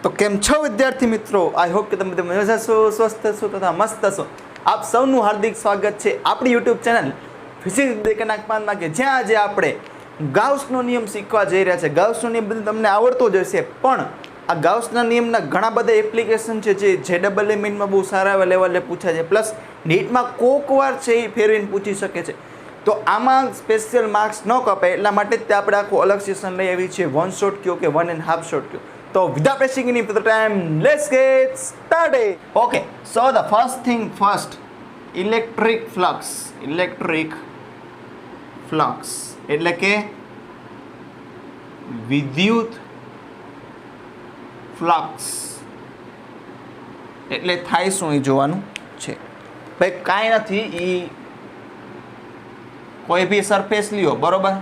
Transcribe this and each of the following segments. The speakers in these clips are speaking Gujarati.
તો કેમ છો વિદ્યાર્થી મિત્રો? આઈ હોપ કે તમે બધા મજા છો, સ્વસ્થ છો તથા મસ્ત છો. આપ સૌનું હાર્દિક સ્વાગત છે આપણી યુટ્યુબ ચેનલ ફિઝિક્સ દેખનાકમાં કે જ્યાં આજે આપણે ગાઉસનો નિયમ શીખવા જઈ રહ્યા છે. ગાઉસનો નિયમ બધું તમને આવડતો જ હશે, પણ આ ગાઉસના નિયમના ઘણા બધા એપ્લિકેશન છે જે JEE મેઇનમાં બહુ સારા લેવલે પૂછાય છે, પ્લસ નીટમાં કોક વાર છે એ ફેરવીને પૂછી શકે છે. તો આમાં સ્પેશિયલ માર્ક્સ ન કપાય એટલા માટે જ આપણે આખું અલગ સેશન લઈ આવી છે. 1 શોટ કયો કે 1.5 શોટ કયો. So without wasting any further time, let's get started. Okay, so the first thing first, electric flux એટલે કે વિદ્યુત ફ્લક્સ એટલે થાય શું એ જોવાનું છે. ભાઈ કાંઈ નથી, એ કોઈ બી સરફેસ લ્યો, બરોબર.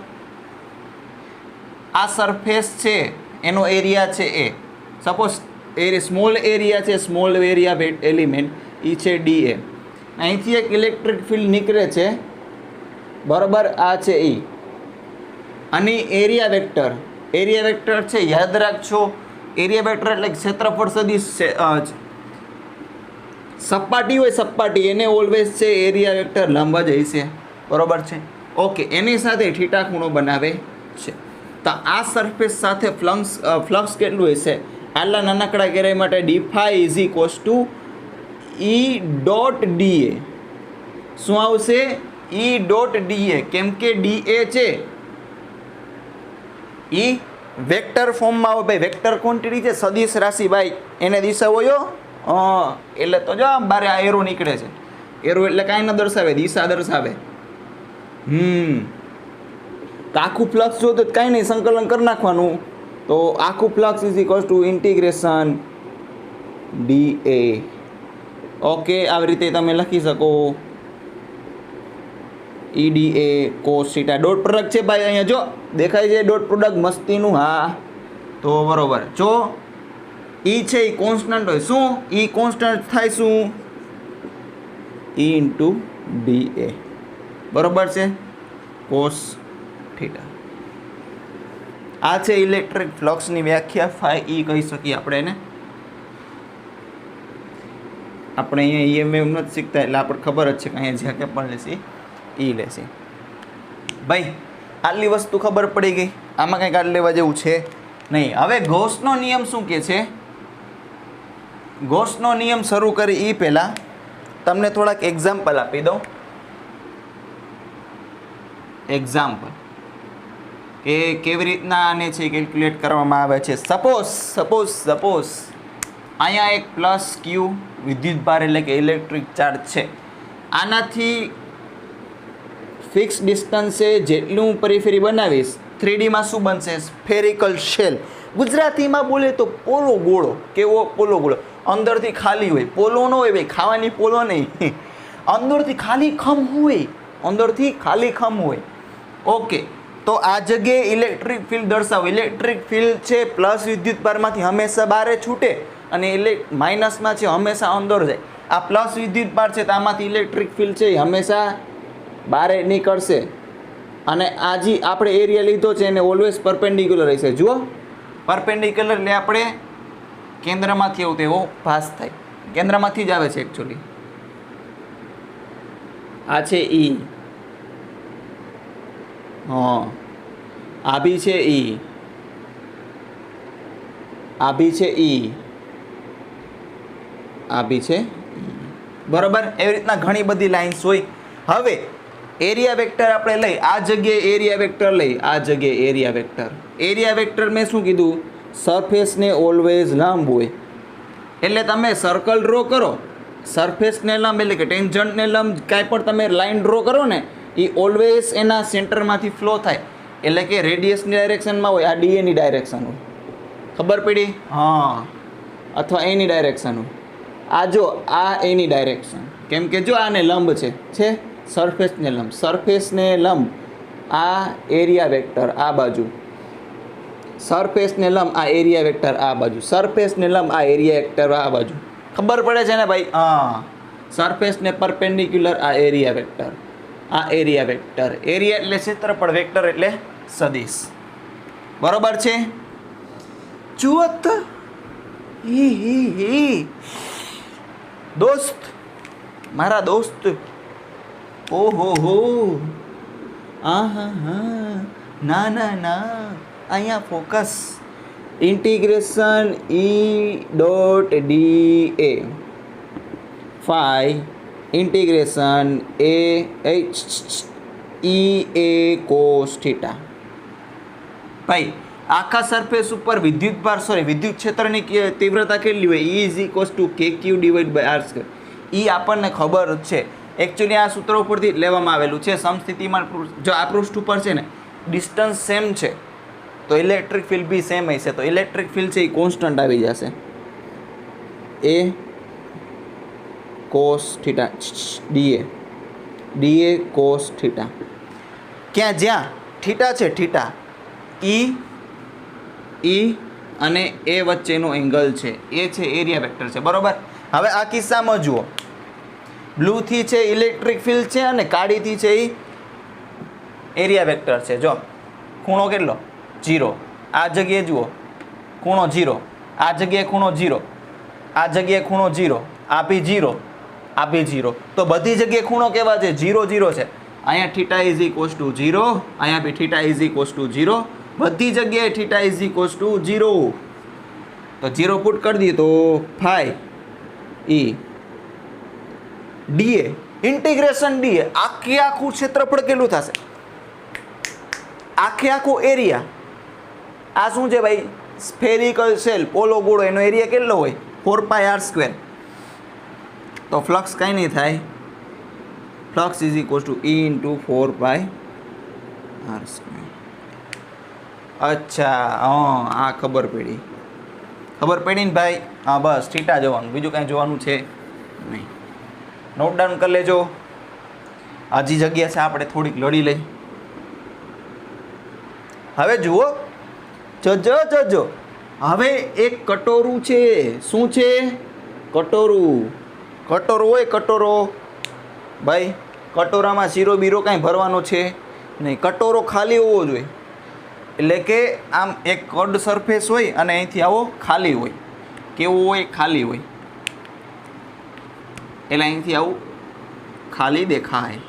આ સરફેસ છે એનો એરિયા છે એ, સપોઝ સ્મોલ એરિયા છે, સ્મોલ એરિયા એલિમેન્ટ એ છે DA. અહીંથી એક ઇલેક્ટ્રિક ફિલ્ડ નીકળે છે, બરાબર, આ છે E. અને એરિયા વેક્ટર છે, યાદ રાખજો, એરિયા વેક્ટર એટલે ક્ષેત્રફળ સદિશ છે. સપાટી હોય, સપાટી એને ઓલવેઝ છે એરિયા વેક્ટર લંબ જ હશે, બરોબર છે. ઓકે, એની સાથે θ ખૂણો બનાવે છે. તો આ સરફેસ સાથે ફ્લક્સ કેટલું હશે? આટલા નાનકડા કેરાય માટે d phi is equals to E dot dA. શું આવશે? E dot dA. કેમ કે dA છે એ વેક્ટર ફોર્મમાં આવે ભાઈ, વેક્ટર ક્વોન્ટિટી છે, સદિશ રાશિ ભાઈ, એને દિશા હોય એટલે તો જો બારે આ એરો નીકળે છે. એરો એટલે કાંઈ ન દર્શાવે, દિશા દર્શાવે. તો આખું ફ્લક્સ જો તો કાંઈ નહીં, સંકલન કરી નાખવાનું. તો આખું flux is equals to integration dA. Okay, આવી રીતે તમે લખી શકો EDA cos θ. ડોટ પ્રોડક્ટ છે ભાઈ, અહીંયા જો દેખાય છે ડોટ પ્રોડક્ટ મસ્તીનું. હા, તો બરોબર. જો E છે એ કોન્સ્ટન્ટ હોય, શું E કોન્સ્ટન્ટ થાય? શું? E ઇન્ટુ dA, બરોબર છે, cos θ. આ છે ઇલેક્ટ્રિક ફ્લક્સની વ્યાખ્યા. ફાઈ E કહી શકીએ આપણે એને. આપણે અહીંયા EMF નથી શીખતા એટલે આપણે ખબર જ છે કે અહીંયા જ્યાં કે પણ લેશે E લેશે. ભાઈ આટલી વસ્તુ ખબર પડી ગઈ, આમાં કંઈ કાઢ લેવા જેવું છે નહીં. હવે ગૌસનો નિયમ શું કહે છે? ગૌસનો નિયમ શરૂ કરી એ પહેલાં તમને થોડાક એક્ઝામ્પલ આપી દઉં. એક્ઝામ્પલ કે કેવી રીતના આને છે કેલ્ક્યુલેટ કરવામાં આવે છે. સપોઝ અહીંયા એક પ્લસ Q વિદ્યુતભાર એટલે કે ઇલેક્ટ્રિક ચાર્જ છે. આનાથી ફિક્સ ડિસ્ટન્સે જેટલું પેરિફેરી બનાવીશ, 3Dમાં શું બનશે? Spherical shell. ગુજરાતીમાં બોલે તો પોલો ગોળો. કેવો પોલો ગોળો? અંદરથી ખાલી હોય. પોલો ન હોય ભાઈ, ખાવાની પોલો નહીં, અંદરથી ખાલી ખમ હોય. ઓકે, તો આ જગ્યાએ ઇલેક્ટ્રિક ફિલ્ડ દર્શાવો. ઇલેક્ટ્રિક ફિલ્ડ છે પ્લસ વિદ્યુતભારમાંથી હંમેશા બહાર છૂટે અને માઇનસમાં છે હંમેશા અંદર જાય. આ પ્લસ વિદ્યુતભાર છે તો આમાંથી ઇલેક્ટ્રિક ફિલ્ડ છે એ હંમેશા બહાર નીકળશે. અને આ જે આપણે એરિયા લીધો છે એને ઓલવેઝ પરપેન્ડિક્યુલર રહેશે. જુઓ, પરપેન્ડિક્યુલર એટલે આપણે કેન્દ્રમાંથી આવું તેવો ભાસ થાય. કેન્દ્રમાંથી જ આવે છે એકચ્યુઅલી. આ છે E. હા, આ બી છે E, આ બી છે E, આ બી છે E, બરાબર. એવી રીતના ઘણી બધી લાઇન્સ હોય. હવે એરિયા વેક્ટર આપણે લઈ, આ જગ્યાએ એરિયા વેક્ટર લઈ, આ જગ્યાએ એરિયા વેક્ટર. એરિયા વેક્ટર મેં શું કીધું? સરફેસને ઓલવેઝ લંબ હોય. એટલે તમે સર્કલ ડ્રો કરો, સરફેસને લંબ એટલે કે ટેન્જન્ટને લંબ કાંઈ પણ તમે લાઇન ડ્રો કરો ને, એ ઓલવેઝ એના સેન્ટરમાંથી ફ્લો થાય. એટલે કે રેડિયસની ડાયરેક્શનમાં હોય, આ DA ની ડાયરેક્શન હોય. ખબર પડી? હા, અથવા એની ડાયરેક્શન હોય. આ જો આ એની ડાયરેક્શન, કેમ કે જો આને લંબ છે સરફેસને લંબ આ એરિયા વેક્ટર આ બાજુ, સરફેસને લંબ આ એરિયા વેક્ટર આ બાજુ, સરફેસને લંબ આ એરિયા વેક્ટર આ બાજુ. ખબર પડે છે ને ભાઈ? હા, સરફેસને પરપેન્ડિક્યુલર આ એરિયા વેક્ટર, આ એરિયા વેક્ટર. એરિયા એટલે ક્ષેત્રફળ, વેક્ટર એટલે સદિશ. બરોબર છે? જુઓ તો હી દોસ્ત, મારા દોસ્ત, ઓહો હો, હા ના ના ના, અહીંયા focus. Integration E.dA phi integration E A cos theta. ભાઈ આખા સરફેસ ઉપર વિદ્યુત ક્ષેત્રની તીવ્રતા કેટલી હોય? E is equals to KQ divide by R square. એ આપણને ખબર જ છે. એકચ્યુઅલી આ સૂત્ર ઉપરથી લેવામાં આવેલું છે. સમસ્થિતિમાં જો આ પૃષ્ઠ ઉપર છે ને ડિસ્ટન્સ સેમ છે તો ઇલેક્ટ્રિક ફિલ્ડ બી સેમ હશે, તો ઇલેક્ટ્રિક ફિલ્ડ છે એ કોન્સ્ટન્ટ આવી જશે. એ cos theta DA cos theta. ક્યાં? જ્યાં થીટા છે, થીટા ઈ અને એ વચ્ચેનો એંગલ છે, એ છે એરિયા વેક્ટર છે. બરોબર. હવે આ કિસ્સામાં જુઓ, બ્લુથી છે ઇલેક્ટ્રિક ફિલ્ડ છે અને કાળીથી છે એ એરિયા વેક્ટર છે. જો ખૂણો કેટલો? 0. આ જગ્યાએ જુઓ ખૂણો 0, આ જગ્યાએ ખૂણો 0, આ જગ્યાએ ખૂણો 0, આ બી 0, આ બી 0. તો બધી જગ્યાએ ખૂણો કેવા છે? 0 0 છે. અહીંયા થીટા ઇઝ ઇક્વલ્સ ટુ 0, અહીંયા બી થીટા ઇઝ ઇક્વલ્સ ટુ 0, બધી જગ્યાએ થીટા ઇઝ ઇક્વલ્સ ટુ 0. તો 0 પુટ કરી દઈએ તો ફાઈ ઈ ડીએ ઇન્ટિગ્રેશન ડીએ આખું ક્ષેત્રફળ કેટલું થશે? આખું એરિયા. આ શું છે ભાઈ? સ્ફેરિકલ શેલ, પોલો ગોળો. એનો એરિયા કેટલો હોય? 4πr². તો ફ્લક્સ કાંઈ નહીં થાય, flux is equals two E into 4πr². અચ્છા, આ ખબર પડી ને ભાઈ. હા બસ થીટા જોવાનું, બીજું કાંઈ જોવાનું છે નહીં. નોટ ડાઉન કરી લેજો. હજી જગ્યા છે, આપણે થોડીક લડી લઈ. હવે જુઓ, જજો હવે એક કટોરું છે. શું છે? કટોરું હોય. કટોરો ભાઈ, કટોરામાં શીરો બીરો કાંઈ ભરવાનો છે નહીં. કટોરો ખાલી હોવો જોઈએ. એટલે કે આમ એક કડ સરફેસ હોય અને અહીંથી આવો ખાલી હોય. કેવું હોય? ખાલી હોય. એટલે અહીંથી આવું ખાલી દેખાય.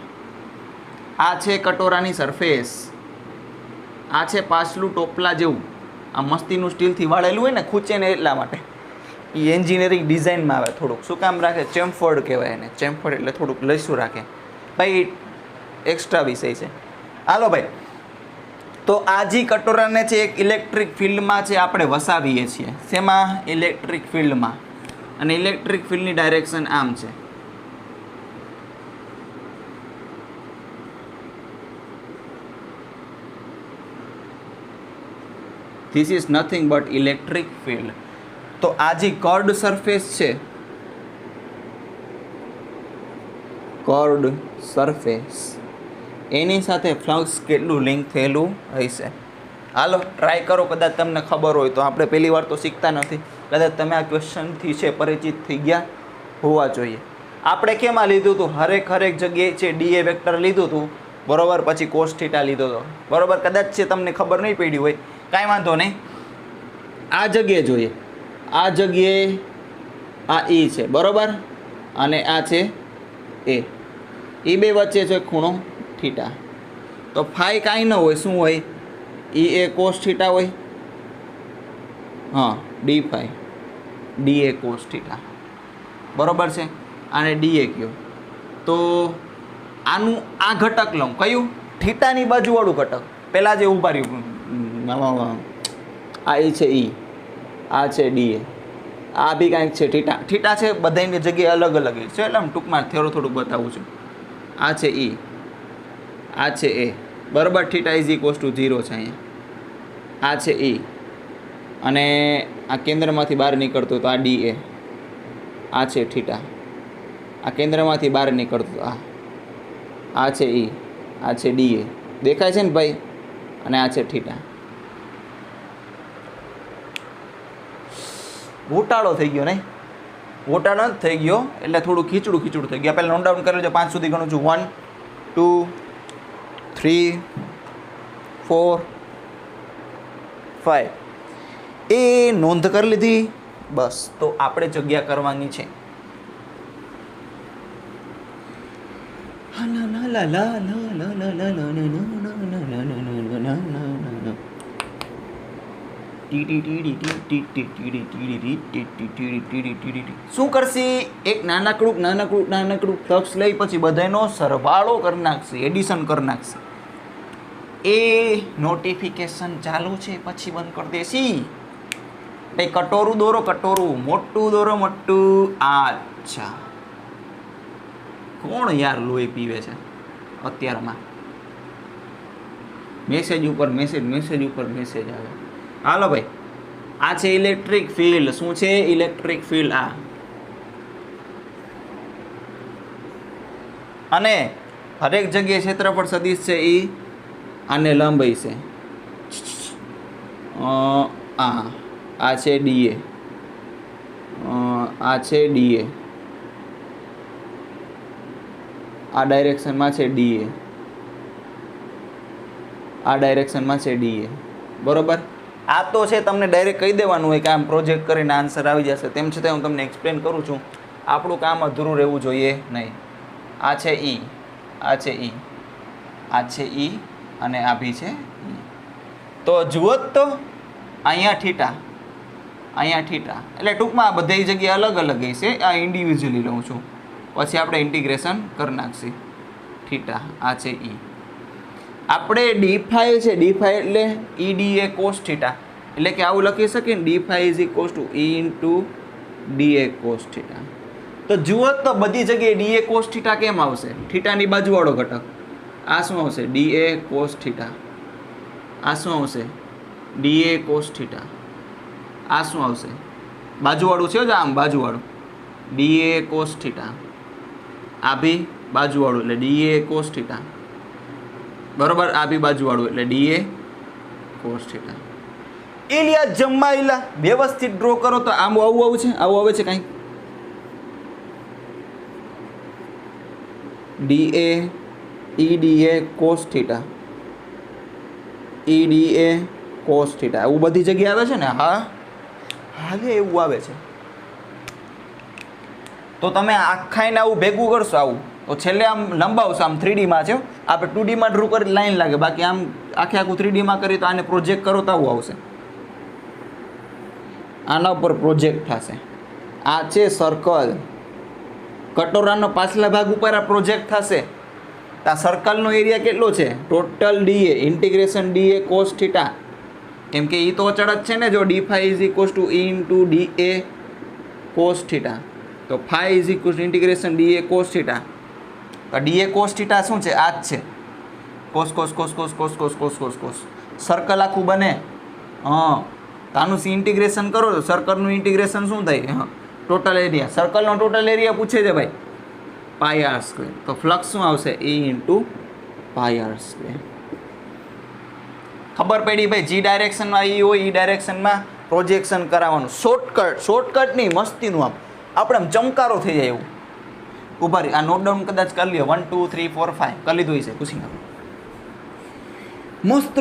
આ છે કટોરાની સરફેસ. આ છે પાછલું ટોપલા જેવું. આ મસ્તીનું સ્ટીલથી વાળેલું હોય ને, ખૂંચે ને એટલા માટે. એ એન્જિનિયરિંગ ડિઝાઇનમાં આવે. થોડુંક શું કામ રાખે? ચેમ્ફર્ડ કહેવાય એને. ચેમ્ફર્ડ એટલે થોડુંક લઈશું રાખે. ભાઈ એક્સ્ટ્રા વિષય છે. હાલો ભાઈ, તો આ જે કટોરાને છે એક ઇલેક્ટ્રિક ફિલ્ડમાં છે આપણે વસાવીએ છીએ. શેમાં? ઇલેક્ટ્રિક ફિલ્ડમાં. અને ઇલેક્ટ્રિક ફિલ્ડની ડાયરેક્શન આમ છે. This is nothing but electric field. તો આ જે કર્ડ સરફેસ છે, કર્ડ સરફેસ, એની સાથે ફ્લક્સ કેટલું લિંક થયેલું હશે? હાલો ટ્રાય કરો. કદાચ તમને ખબર હોય તો. આપણે પહેલી વાર તો શીખતા નથી. કદાચ તમે આ ક્વેશ્ચનથી છે પરિચિત થઈ ગયા હોવા જોઈએ. આપણે કેમાં લીધું હતું? હરેક જગ્યાએ છે ડીએ વેક્ટર લીધું હતું. બરોબર. પછી કોસ થીટા લીધો હતો. બરોબર. કદાચ છે તમને ખબર નહીં પડી હોય, કાંઈ વાંધો નહીં. આ જગ્યાએ જોઈએ. આ જગ્યાએ આ E છે. બરોબર. અને આ છે એ. એ બે વચ્ચે છે ખૂણો થીટા. તો ફાઈ કાંઈ ન હોય. શું હોય? E A cos થીટા હોય. હા, D phi D A cos theta. બરોબર છે. આને ડીએ કયો. તો આનું આ ઘટક લઉં. કયું? થીટાની બાજુવાળું ઘટક. પહેલાં જે ઊભા રહ્યું. આ એ છે E, આ છે ડીએ, આ બી કાંઈક છે થીટા. થીટા છે બધાની જગ્યાએ અલગ અલગ છે. એટલે આમ ટૂંકમાં થોડુંક બતાવું છું. આ છે E, આ છે એ. બરાબર. થીટા ઇઝ ઇક્વલ્સ ટુ 0 છે અહીંયા. આ છે E અને આ કેન્દ્રમાંથી બહાર નીકળતું તો આ ડીએ. આ છે થીટા. આ કેન્દ્રમાંથી બહાર નીકળતું આ છે E, આ છે ડીએ. દેખાય છે ને ભાઈ? અને આ છે થીટા. ઘોટાળો થઈ ગયો નહીં? ઘોટાળો જ થઈ ગયો. એટલે થોડું ખીચડું થઈ ગયું. પહેલાં નોટ ડાઉન કરી લેજો. 5 સુધી ગણું છું. 1 2 3 4 5. એ નોંધ કરી લીધી. બસ તો આપણે જગ્યા કરવાની છે. શું કરશી? એક નાનકડું તક્ષ લઈ પછી બધાનો સરવાળો કરી નાખશે, એડિશન કરી નાખશે. એ નોટિફિકેશન ચાલુ છે પછી બંધ કરી દેશી. ભાઈ કટોરું દોરો, કટોરું મોટું દોરો, મોટું. અચ્છા, કોણ યાર લોહી પીવે છે અત્યારમાં? મેસેજ ઉપર મેસેજ આવે. હાલો ભાઈ, આ છે ઇલેક્ટ્રિક ફિલ્ડ. શું છે? Electric field. આ અને હરેક જગ્યાએ ક્ષેત્રફળ સદિશ છે એ આને લંબાઈ છે. આ છે ડીએ, આ છે ડીએ, આ ડાયરેક્શનમાં છે ડીએ, આ ડાયરેક્શનમાં છે ડીએ. બરોબર. આ તો છે તમને ડાયરેક્ટ કહી દેવાનું હોય કે આમ પ્રોજેક્ટ કરીને આન્સર આવી જશે. તેમ છતાં હું તમને એક્સપ્લેન કરું છું. આપણું કામ અધૂરું રહેવું જોઈએ નહીં. આ છે ઈ, આ છે ઈ, આ છે ઈ અને આ ભી છે ઈ. તો જુઓ તો અહીંયા થીટા, અહીંયા થીટા. એટલે ટૂંકમાં આ બધી જગ્યાએ અલગ અલગ છે. આ ઇન્ડિવિજ્યુઅલી લઉં છું, પછી આપણે ઇન્ટિગ્રેશન કરી નાખીએ. થીટા આ છે ઈ. આપણે ડી5 છે, ડી5 એટલે E D A cos theta. એટલે કે આવું લખી શકીએ ને, ડી5 is equals to E into D A cos theta. તો જુઓ તો બધી જગ્યાએ ડી એ કોસ થીટા કેમ આવશે? થીટાની બાજુવાળો ઘટક. આ શું આવશે? D A cos theta. આ શું આવશે? D A cos theta. આ શું આવશે? બાજુવાળું છે જ, આમ બાજુવાળું ડી એ કોસ થીટા. આ બી બાજુવાળું એટલે ડી એ કોસ થીટા. બરોબર. આ બી બાજુવાળું એટલે D A cos theta. Aliya જમાઈલા વ્યવસ્થિત ડ્રો કરો તો આમ આવું છે, આવું આવે છે કાંઈ. D A E D A cos theta, E D A cos theta. એવું બધી જગ્યાએ આવે છે ને? હા, હાલે એવું આવે છે. તો તમે આખાઈને આવું ભેગું કરશો આવું, તો છેલ્લે આમ લંબાવશો. આમ 3Dમાં છે. આપણે 2Dમાં ડ્રો કરી લાઈન લાગે, બાકી આમ આખું 3Dમાં કરી તો આને પ્રોજેક્ટ કરો તો આવું આવશે. આના ઉપર પ્રોજેક્ટ થશે. આ છે સર્કલ. કટોરાનો પાછલા ભાગ ઉપર આ પ્રોજેક્ટ થશે. આ સર્કલનો એરિયા કેટલો છે? Total DA integration DA cos theta. કેમ કે એ તો અચળ જ છે ને. જો ડી5 is equals to E into D A cos theta, તો 5 is equals to integration D A cos theta. તો ડી એ કોસ થીટા શું છે? આ જ છે. Cos cos cos cos cos cos cos cos cos. Circle આખું બને. હા, તો આનું ઇન્ટિગ્રેશન કરો તો સર્કલનું ઇન્ટિગ્રેશન શું થાય? હા, ટોટલ એરિયા. સર્કલનો ટોટલ એરિયા પૂછે છે ભાઈ, પાઈ આર સ્ક્વેર. તો ફ્લક્સ શું આવશે? E into pi R square. ખબર પડી ભાઈ? જી ડાયરેક્શનમાં ઈ હોય, ઈ ડાયરેક્શનમાં પ્રોજેક્શન કરાવવાનું. શોર્ટકટ નહીં, મસ્તીનું. આપણે આમ ચમકારો થઈ જાય એવું. ઉભા રહી, આ નોટ ડાઉન કદાચ કરી લ્યો. 1 2 3 4 5 કરી લીધું છે. પૂછી નાખો. મસ્ત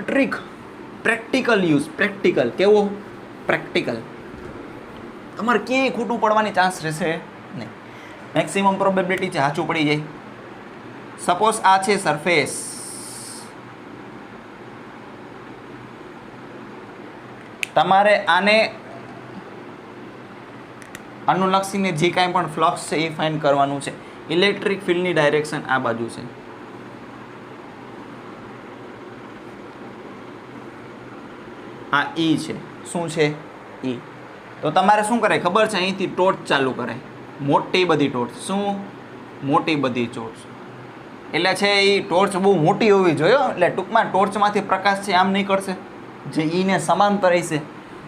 ટ્રીક. Practical use. પ્રેક્ટિકલ કેવો? પ્રેક્ટિકલ. તમારે ક્યાંય ખોટું પડવાની ચાન્સ રહેશે નહીં. મેક્સિમમ પ્રોબેબિલિટી છે સાચું પડી જાય. સપોઝ આ છે સરફેસ. તમારે આને અનુલક્ષીને જે કાંઈ પણ ફ્લક્સ છે એ ફાઇન્ડ કરવાનું છે. ઇલેક્ટ્રિક ફિલ્ડની ડાયરેક્શન આ બાજુ છે. આ ઈ છે. શું છે? ઈ. તો તમારે શું કરે ખબર છે? અહીંથી ટોર્ચ ચાલુ કરે. મોટી બધી ટોર્ચ. શું? મોટી બધી ટોર્ચ. એટલે છે એ ટોર્ચ બહુ મોટી હોવી જોઈએ. એટલે ટૂંકમાં ટોર્ચમાંથી પ્રકાશ છે આમ નહીં કરશે, જે ઈને સમાંતર રહેશે.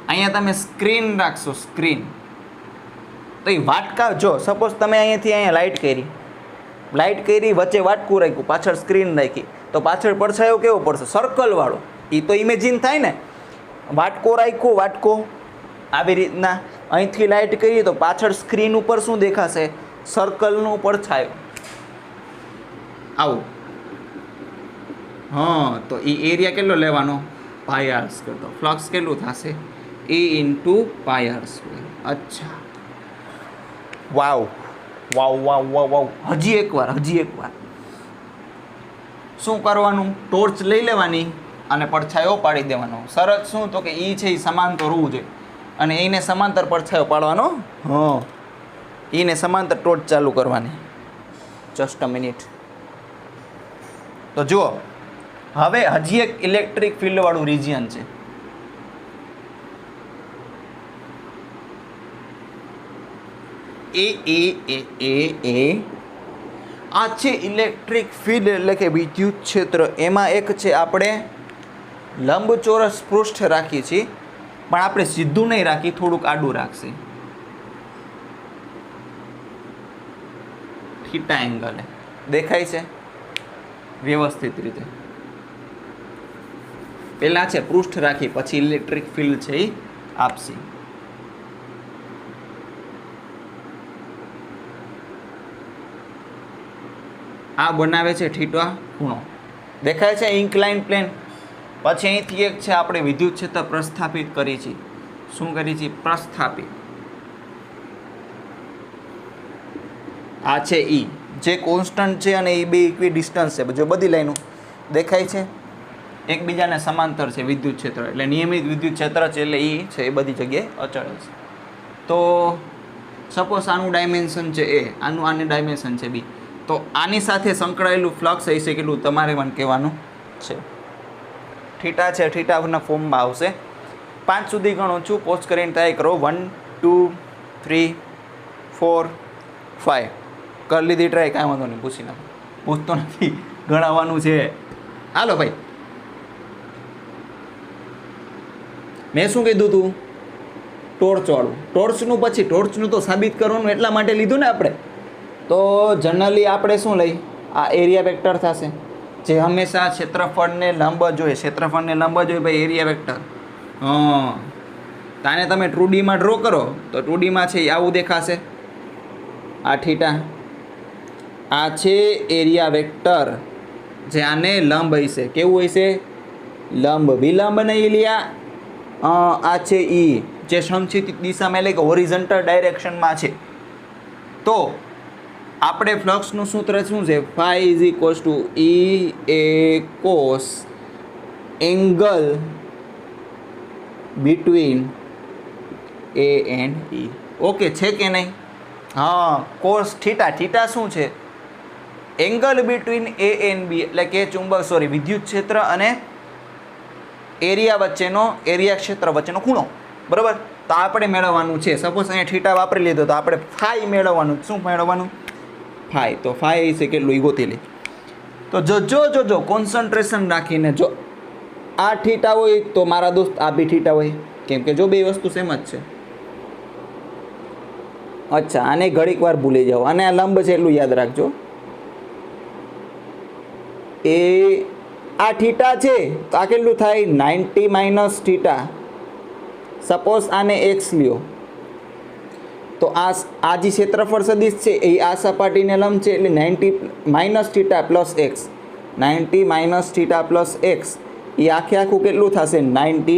અહીંયા તમે સ્ક્રીન રાખશો. સ્ક્રીન તો એ વાટકા. જો સપોઝ તમે અહીંયાથી અહીંયા લાઇટ કરી, વચ્ચે વાટકું રાખ્યું, પાછળ સ્ક્રીન રાખી, તો પાછળ પડછાયો કેવો પડશે? સર્કલવાળો. એ તો ઇમેજિન થાય ને. વાટકો રાખ્યો, વાટકો આવી રીતના અહીંથી લાઇટ કરીએ તો પાછળ સ્ક્રીન ઉપર શું દેખાશે? સર્કલનું પડછાયો આવું. હા, તો એ એરિયા કેટલો લેવાનો? પાઈ આર સ્ક્વેર. તો ફ્લક્સ કેટલું થશે? E into pi R square. અચ્છા, વાવ વાવ વાવ વાવ વાવ. હજી એકવાર શું કરવાનું? ટોર્ચ લઈ લેવાની અને પડછાયો પાડી દેવાનો. શરત શું? તો કે ઈ છે એ સમાંતર હોવું જોઈએ અને એને સમાંતર પડછાયો પાડવાનો. હા, એને સમાંતર ટોર્ચ ચાલુ કરવાની. Just a minute. તો જુઓ, હવે હજી એક ઇલેક્ટ્રિક ફિલ્ડ વાળું રિજિયન છે. આ છે ઇલેક્ટ્રિક ફિલ્ડ એટલે કે વિદ્યુત ક્ષેત્ર. એમાં એક છે આપણે લંબચોરસ પૃષ્ઠ રાખીએ છીએ, પણ આપણે સીધું નહીં રાખી, થોડુંક આડું રાખશે. થીટા એંગલે દેખાય છે વ્યવસ્થિત રીતે. પહેલા છે પૃષ્ઠ રાખી, પછી ઇલેક્ટ્રિક ફિલ્ડ છે એ આપશે. આ બનાવે છે થીટા ખૂણો. દેખાય છે ઇન્ક્લાઇન પ્લેન. પછી અહીંથી એક છે આપણે વિદ્યુત ક્ષેત્ર પ્રસ્થાપિત કરી છે. શું કરી છે? પ્રસ્થાપિત. આ છે ઈ, જે કોન્સ્ટન્ટ છે અને એ બે ઇક્વી ડિસ્ટન્સ છે. જો બધી લાઈનો દેખાય છે એકબીજાને સમાંતર છે વિદ્યુત ક્ષેત્ર, એટલે નિયમિત વિદ્યુત ક્ષેત્ર છે, એટલે ઈ છે એ બધી જગ્યાએ અચળ છે. તો સપોઝ આનું ડાયમેન્શન છે એ, આની ડાયમેન્શન છે બી, તો આની સાથે સંકળાયેલું ફ્લક્સ હશે કેટલું તમારે મને કહેવાનું છે. થીટા છે, થીટાના ફોર્મમાં આવશે. 5 સુધી ગણું છું, પોસ્ટ કરીને ટ્રાય કરો. 1 2 3 4 5 કરી લીધી ટ્રાય, કાંઈ વાંધો નહીં, પૂછી નાખો. પૂછતો નથી, ગણાવવાનું છે. હાલો ભાઈ, મેં શું કીધું તું? ટોર્ચવાળું. ટોર્ચનું પછી ટોર્ચનું તો સાબિત કરવાનું એટલા માટે લીધું ને આપણે. તો જનરલી આપણે શું લઈ? આ એરિયા વેક્ટર થશે, જે હંમેશા ક્ષેત્રફળને લંબ જોઈએ. ક્ષેત્રફળને લંબ જોઈએ ભાઈ, એરિયા વેક્ટર. હા, તાને તમે 2Dમાં ડ્રો કરો તો 2Dમાં છે એ આવું દેખાશે. આ થીટા, આ છે એરિયા વેક્ટર, જે આને લંબ હશે. કેવું હશે? લંબ. વિલંબ નહીં લ્યા. આ છે ઈ, જે સમક્ષિતિજ દિશામાં એટલે કે હોરિઝોન્ટલ ડાયરેક્શનમાં છે. તો આપણે ફ્લક્સનું સૂત્ર શું છે? Phi is equals to E A cos angle between A and E. Okay છે કે નહીં? હા, કોસ થીટા. થીટા શું છે? Angle between A and B, એટલે કે વિદ્યુત ક્ષેત્ર અને એરિયા વચ્ચેનો, એરિયા ક્ષેત્ર વચ્ચેનો ખૂણો. બરાબર? તો આપણે મેળવવાનું છે. સપોઝ અહીંયા થીટા વાપરી લીધો તો આપણે ફાઈ મેળવવાનું. શું મેળવવાનું? ફાઈ. તો ફાઈ છે કેટલું? ઈ ગોતી લે. તો જો કોન્સન્ટ્રેશન રાખીને, જો આ થીટા હોય તો મારા દોસ્ત આ બી થીટા હોય, કેમ કે જો બે વસ્તુ સેમ જ છે. અચ્છા, આને ઘડીક વાર ભૂલી જાઓ. અને આ લંબ છે એટલું યાદ રાખજો. એ આ થીટા છે તો આ કેટલું થાય? 90 માઇનસ થીટા. સપોઝ આને એક્સ લ્યો તો આ જે ક્ષેત્રફળ સદિશ છે એ આ સપાટીને લંબ છે, એટલે 90 minus theta plus X. 90 minus theta plus X એ આખું કેટલું થશે? 90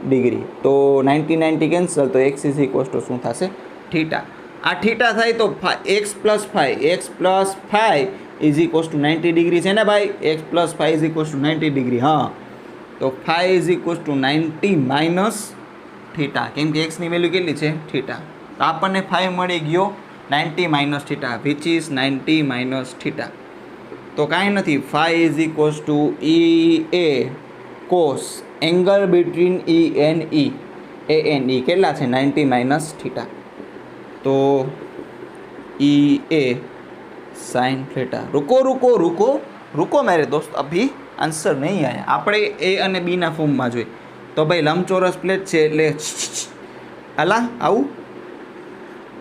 ડિગ્રી. તો 90 કેન્સલ, તો એક્સ ઇઝ ઇક્વલ્સ ટુ શું થશે? થીટા. આ થીટા થાય તો X plus phi is equals to 90 degree છે ને ભાઈ? X plus phi is equals to 90 degree. હા, તો phi is equals to 90 minus theta, કેમ કે એક્સની વેલ્યુ કેટલી છે? થીટા. તો આપણને ફાઈ મળી ગયો 90 minus theta, which is 90 minus theta. તો કાંઈ નથી, phi is equals to E A cos angle between E and E, A and E કેટલા છે? 90 માઇનસ થીટા. તો ઈ એ साइन थीटा. रुको मेरे दोस्त, अभी आंसर नहीं आया. આપણે એ અને બી ના ફોર્મમાં જોઈએ. તો ભાઈ લંબચોરસ પ્લેટ છે એટલે અલા આવું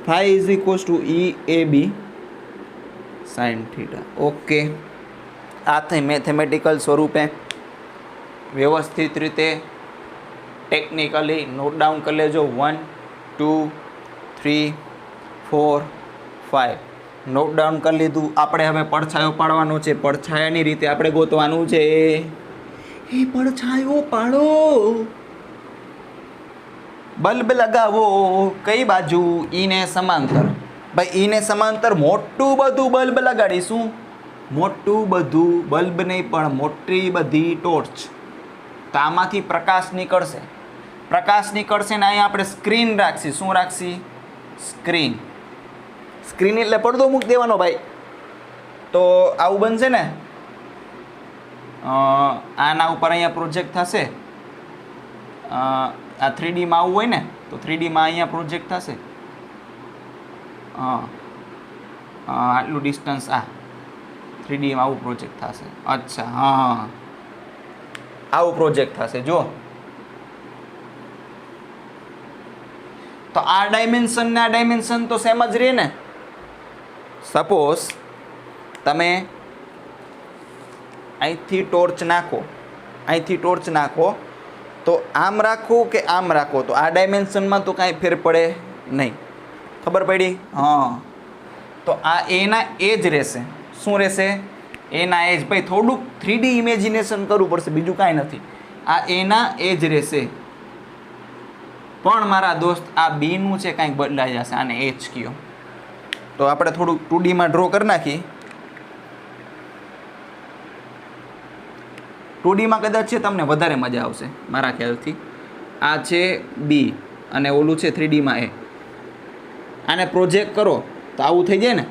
phi is equals to E A B sine theta. Okay, આ થઈ મેથેમેટિકલ સ્વરૂપે વ્યવસ્થિત રીતે ટેકનિકલી નોટ ડાઉન કરી લેજો. 1 2 3 4 5 નોટ ડાઉન કરી લીધું. આપણે હવે પડછાયો પાડવાનો છે. પડછાયાની રીતે આપણે ગોતવાનું છે. એ પડછાયો પાડો. બલ્બ લગાવો કઈ બાજુ? ઈને સમાંતર. ભાઈ ઈને સમાંતર મોટું બધું બલ્બ લગાડીશું. મોટું બધું બલ્બ નહીં પણ મોટી બધી ટોર્ચ. તો આમાંથી પ્રકાશ નીકળશે. પ્રકાશ નીકળશે ને અહીંયા આપણે સ્ક્રીન રાખશી. શું રાખશી? સ્ક્રીન. સ્ક્રીન એટલે પડદો મૂકી દેવાનો ભાઈ. તો આવું બનશે ને. આના ઉપર અહીંયા પ્રોજેક્ટ થશે. આ 3Dમાં આવું હોય ને તો 3Dમાં અહીંયા પ્રોજેક્ટ થશે. આટલું ડિસ્ટન્સ આ 3Dમાં આવું પ્રોજેક્ટ થશે. અચ્છા હા, આવું પ્રોજેક્ટ થશે. જો તો આ ડાયમેન્શન ને આ ડાયમેન્શન તો સેમ જ રહે ને. સપોઝ તમે અહીંથી ટોર્ચ નાખો, અહીંથી ટોર્ચ નાખો તો આમ રાખો કે આમ રાખો તો આ ડાયમેન્શનમાં તો કાંઈ ફેર પડે નહીં. ખબર પડી? હા. તો આ એના એ જ રહેશે. શું રહેશે? એના એ જ. ભાઈ થોડુંક 3D ઇમેજિનેશન કરવું પડશે, બીજું કાંઈ નથી. આ એના એ જ રહેશે. પણ મારા દોસ્ત આ બીનું છે કાંઈક બદલાઈ જશે. આને એ જ કયો. તો આપણે થોડુંક 2Dમાં ડ્રો કરી નાખીએ. 2Dમાં કદાચ છે તમને વધારે મજા આવશે મારા ખ્યાલથી. આ છે બી અને ઓલું છે 3Dમાં એ. આને પ્રોજેક્ટ કરો તો આવું થઈ જાય ને.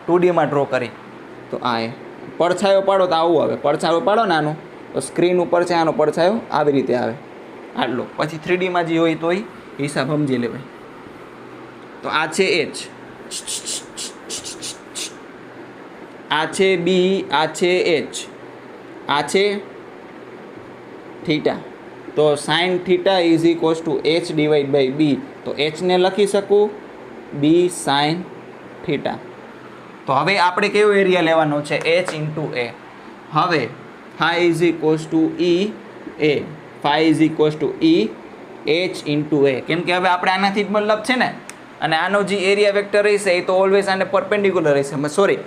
2Dમાં ડ્રો કરી તો આ એ પડછાયો પાડો તો આવું આવે. પડછાયો પાડો ને આનો તો સ્ક્રીન ઉપર છે આનો પડછાયો આવી રીતે આવે. આટલો. પછી 3Dમાં જે હોય તોય હિસાબ સમજી લેવાય. તો આ છે એચ, આ છે બી, આ છે એચ, આ છે થીટા. તો sine theta is equals to H divide by B. તો એચને લખી શકું બી સાઇન થીટા. તો હવે આપણે કયો એરિયા લેવાનો છે? H into A. હવે phi is equals to E A. Phi is equals to E H into A. કેમ કે હવે આપણે આનાથી જ મતલબ છે ને. અને આનો જે એરિયા વેક્ટર રહેશે એ તો ઓલવેઝ આને પરપેન્ડિક્યુલર રહેશે. Sorry,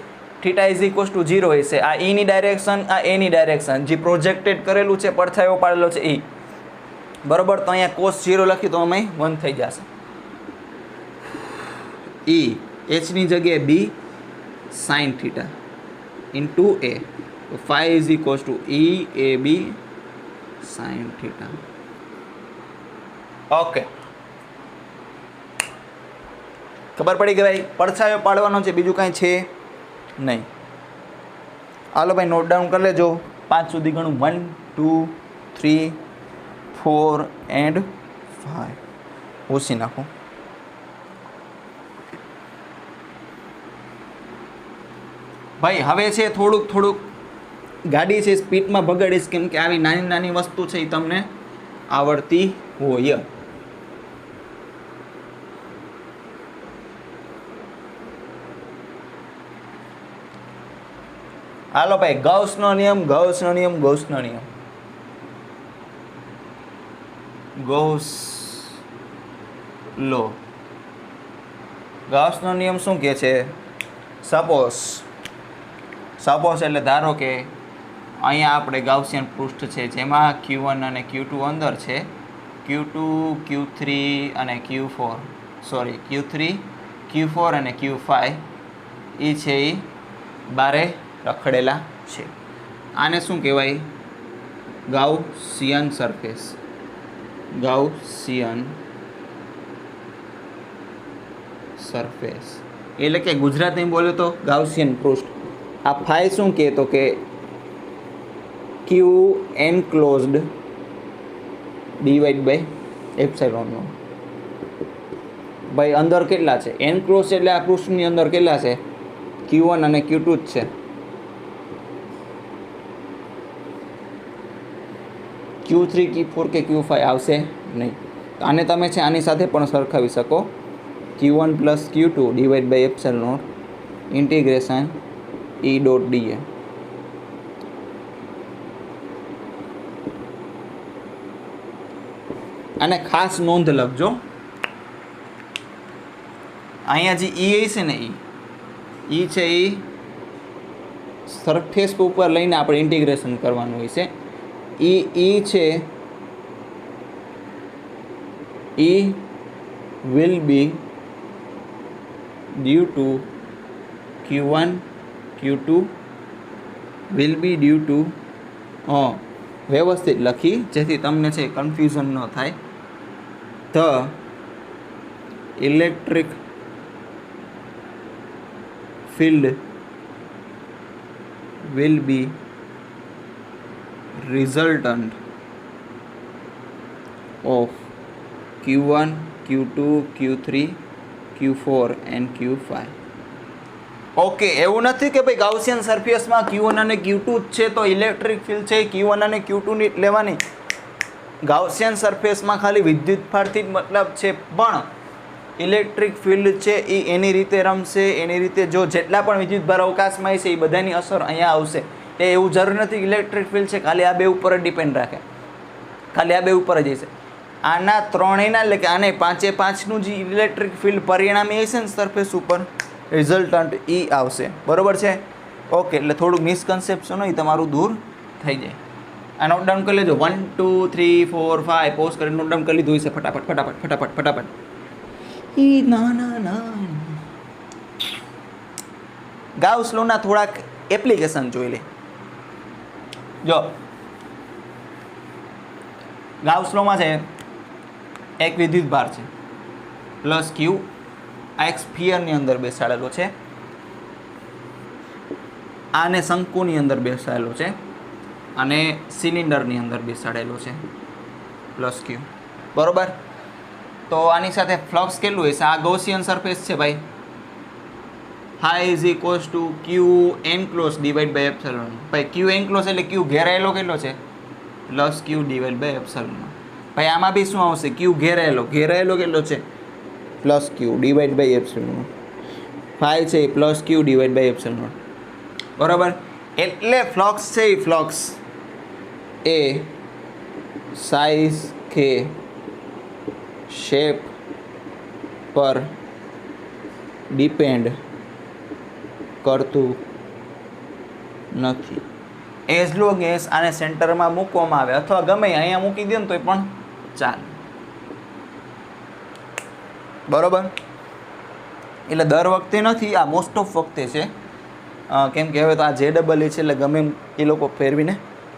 theta is equals to 0 હશે. આ ઈની ડાયરેક્શન, આ એની ડાયરેક્શન. જે પ્રોજેક્ટેડ કરેલું છે, પડછાયો પાડેલો છે એ. બરોબર. તો અહીંયા કોસ 0 લખી તો અમે 1 થઈ જશે. ઈ એચની જગ્યાએ B sine theta into A. તો phi is equals to E A B sine theta. Okay, ખબર પડી કે ભાઈ પડછાયો પાડવાનો છે, બીજું કાંઈ છે નહીં. હાલો ભાઈ નોટ ડાઉન કરી લેજો. 5 સુધી ગણું. 1 2 3 4 એન્ડ 5. ઓછી નાખો. ભાઈ હવે છે થોડુંક ગાડી છે સ્પીડમાં ભગાડીશ, કેમ કે આવી નાની નાની વસ્તુ છે એ તમને આવડતી હોય. હાલો ભાઈ, ગૌસનો નિયમ, ગૌસનો નિયમ, ગૌસનો નિયમ. ગૌસ લો. ગૌસનો નિયમ શું કહે છે? સપોઝ એટલે ધારો કે અહીંયા આપણે ગાઉસિયન પૃષ્ઠ છે જેમાં Q1 અને Q2 અંદર છે. Q2 Q3 અને Q4 સોરી Q3 Q4 અને Q5 એ છે એ બારે રખડેલા છે. આને શું કહેવાય? Gaussian surface. ગાઉસિયન સરફેસ એટલે કે ગુજરાતીમાં બોલે તો ગાઉસિયન પૃષ્ઠ. આ ફાઈ શું કહેતો કે Q enclosed divide by epsilon. ભાઈ અંદર કેટલા છે? એનક્લોઝ એટલે આ પૃષ્ઠની અંદર કેટલા છે? Q1 અને Q2 જ છે. Q3 Q4 કે Q5 આવશે નહીં. આને તમે છે આની સાથે પણ સરખાવી શકો. Q1 plus Q2 divide by epsilon integration E dot dA. અને ખાસ નોંધ લખજો, અહીંયા જે E છે ને E છે એ સરફેસ ઉપર લઈને આપણે ઇન્ટિગ્રેશન કરવાનું હોય છે. E છે E will be due to Q1, Q2 will be due to વ્યવસ્થિત લખી જેથી તમને છે કન્ફ્યુઝન ન થાય. The electric field will be resultant of Q1, Q2, Q3, Q4 and Q5. Okay, એવું નથી કે ભાઈ ગાઉસિયન સરફેસમાં Q1 અને Q2 જ છે તો ઇલેક્ટ્રિક ફિલ્ડ છે Q1 અને Q2 ની લેવાની. ગાઉસિયન સરફેસમાં ખાલી વિદ્યુતભારથી જ મતલબ છે, પણ ઇલેક્ટ્રિક ફિલ્ડ છે એ એની રીતે રમશે, એની રીતે જો જેટલા પણ વિદ્યુતભાર અવકાશમાં છે એ બધાની અસર અહીંયા આવશે. એ એવું જરૂર નથી ઇલેક્ટ્રિક ફિલ્ડ છે ખાલી આ બે ઉપર જ ડિપેન્ડ રાખે, ખાલી આ બે ઉપર જ હશે. આના ત્રણેયના એટલે કે આને 5/5નું જે ઇલેક્ટ્રિક ફિલ્ડ પરિણામી હશે ને સરફેસ ઉપર રિઝલ્ટન્ટ એ આવશે. બરોબર છે? ઓકે, એટલે થોડુંક મિસકન્સેપ્શન હોય તમારું દૂર થઈ જાય. આ નોટ ડાઉન કરી લેજો. 1 2 3 4 5 પોઝ કરી નોટ ડાઉન કરી લીધું હશે. ફટાફટ ફટાફટ ફટાફટ ફટાફટ. ગાઉસ લોના થોડાક એપ્લિકેશન જોઈ લે. જો ગાઉસ લોમાં છે એક વિદ્યુતભાર છે પ્લસ ક્યુ, આ એક સ્ફિયરની અંદર બેસાડેલો છે, આને શંકુની અંદર બેસાડેલો છે અને સિલિન્ડરની અંદર બેસાડેલો છે પ્લસ ક્યુ. બરોબર? તો આની સાથે ફ્લક્સ કેટલું હશે? આ ગૌસિયન સરફેસ છે ભાઈ. Phi is equals to Q enclosed divide by epsilon. ભાઈ ક્યુ એનક્લોઝ એટલે ક્યુ ઘેરાયેલો કેટલો છે? Plus Q divide by epsilon. ભાઈ આમાં બી શું આવશે? ક્યુ ઘેરાયેલો, ઘેરાયેલો કેટલો છે? Plus Q divide by epsilon. 5 છે plus Q divide by epsilon. બરાબર? એટલે ફ્લક્સ છે એ ફ્લક્સ એ સાઇઝ કે શેપ પર ડિપેન્ડ કરતું નથી. એઝ લોંગ એઝ આને સેન્ટરમાં મૂકવામાં આવે અથવા ગમે અહીંયા મૂકી દો ને તો પણ ચાલે. બરોબર? એટલે દર વખતે નથી, આ મોસ્ટ ઓફ વખતે છે. કેમ કે હવે તો આ JEE છે એટલે ગમે એ લોકો ફેરવીને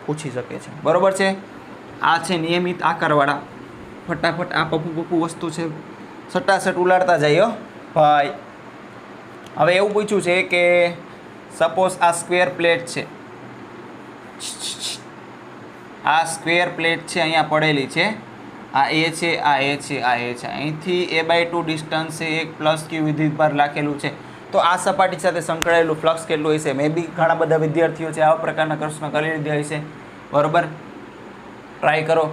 પૂછી શકે છે. બરોબર છે? આ છે નિયમિત આકારવાળા. ફટાફટ આ પપ્પુ વસ્તુ છે સટાસટ ઉલાડતા જઈએ ભાઈ. હવે એવું પૂછ્યું છે કે સપોઝ આ સ્ક્વેર પ્લેટ છે, આ સ્ક્વેર પ્લેટ છે અહીંયા પડેલી છે, આ એ છે, આ એ છે, આ એ છે, અહીંથી a/2 ડિસ્ટન્સ છે, એક પ્લસ ક્યુ વિદ્યુતભાર રાખેલું છે. તો આ સપાટી સાથે સંકળાયેલું ફ્લક્સ કેટલું હશે? મે બી ઘણા બધા વિદ્યાર્થીઓ છે આવા પ્રકારના પ્રશ્ન કરી લીધા હશે. બરોબર? ટ્રાય કરો.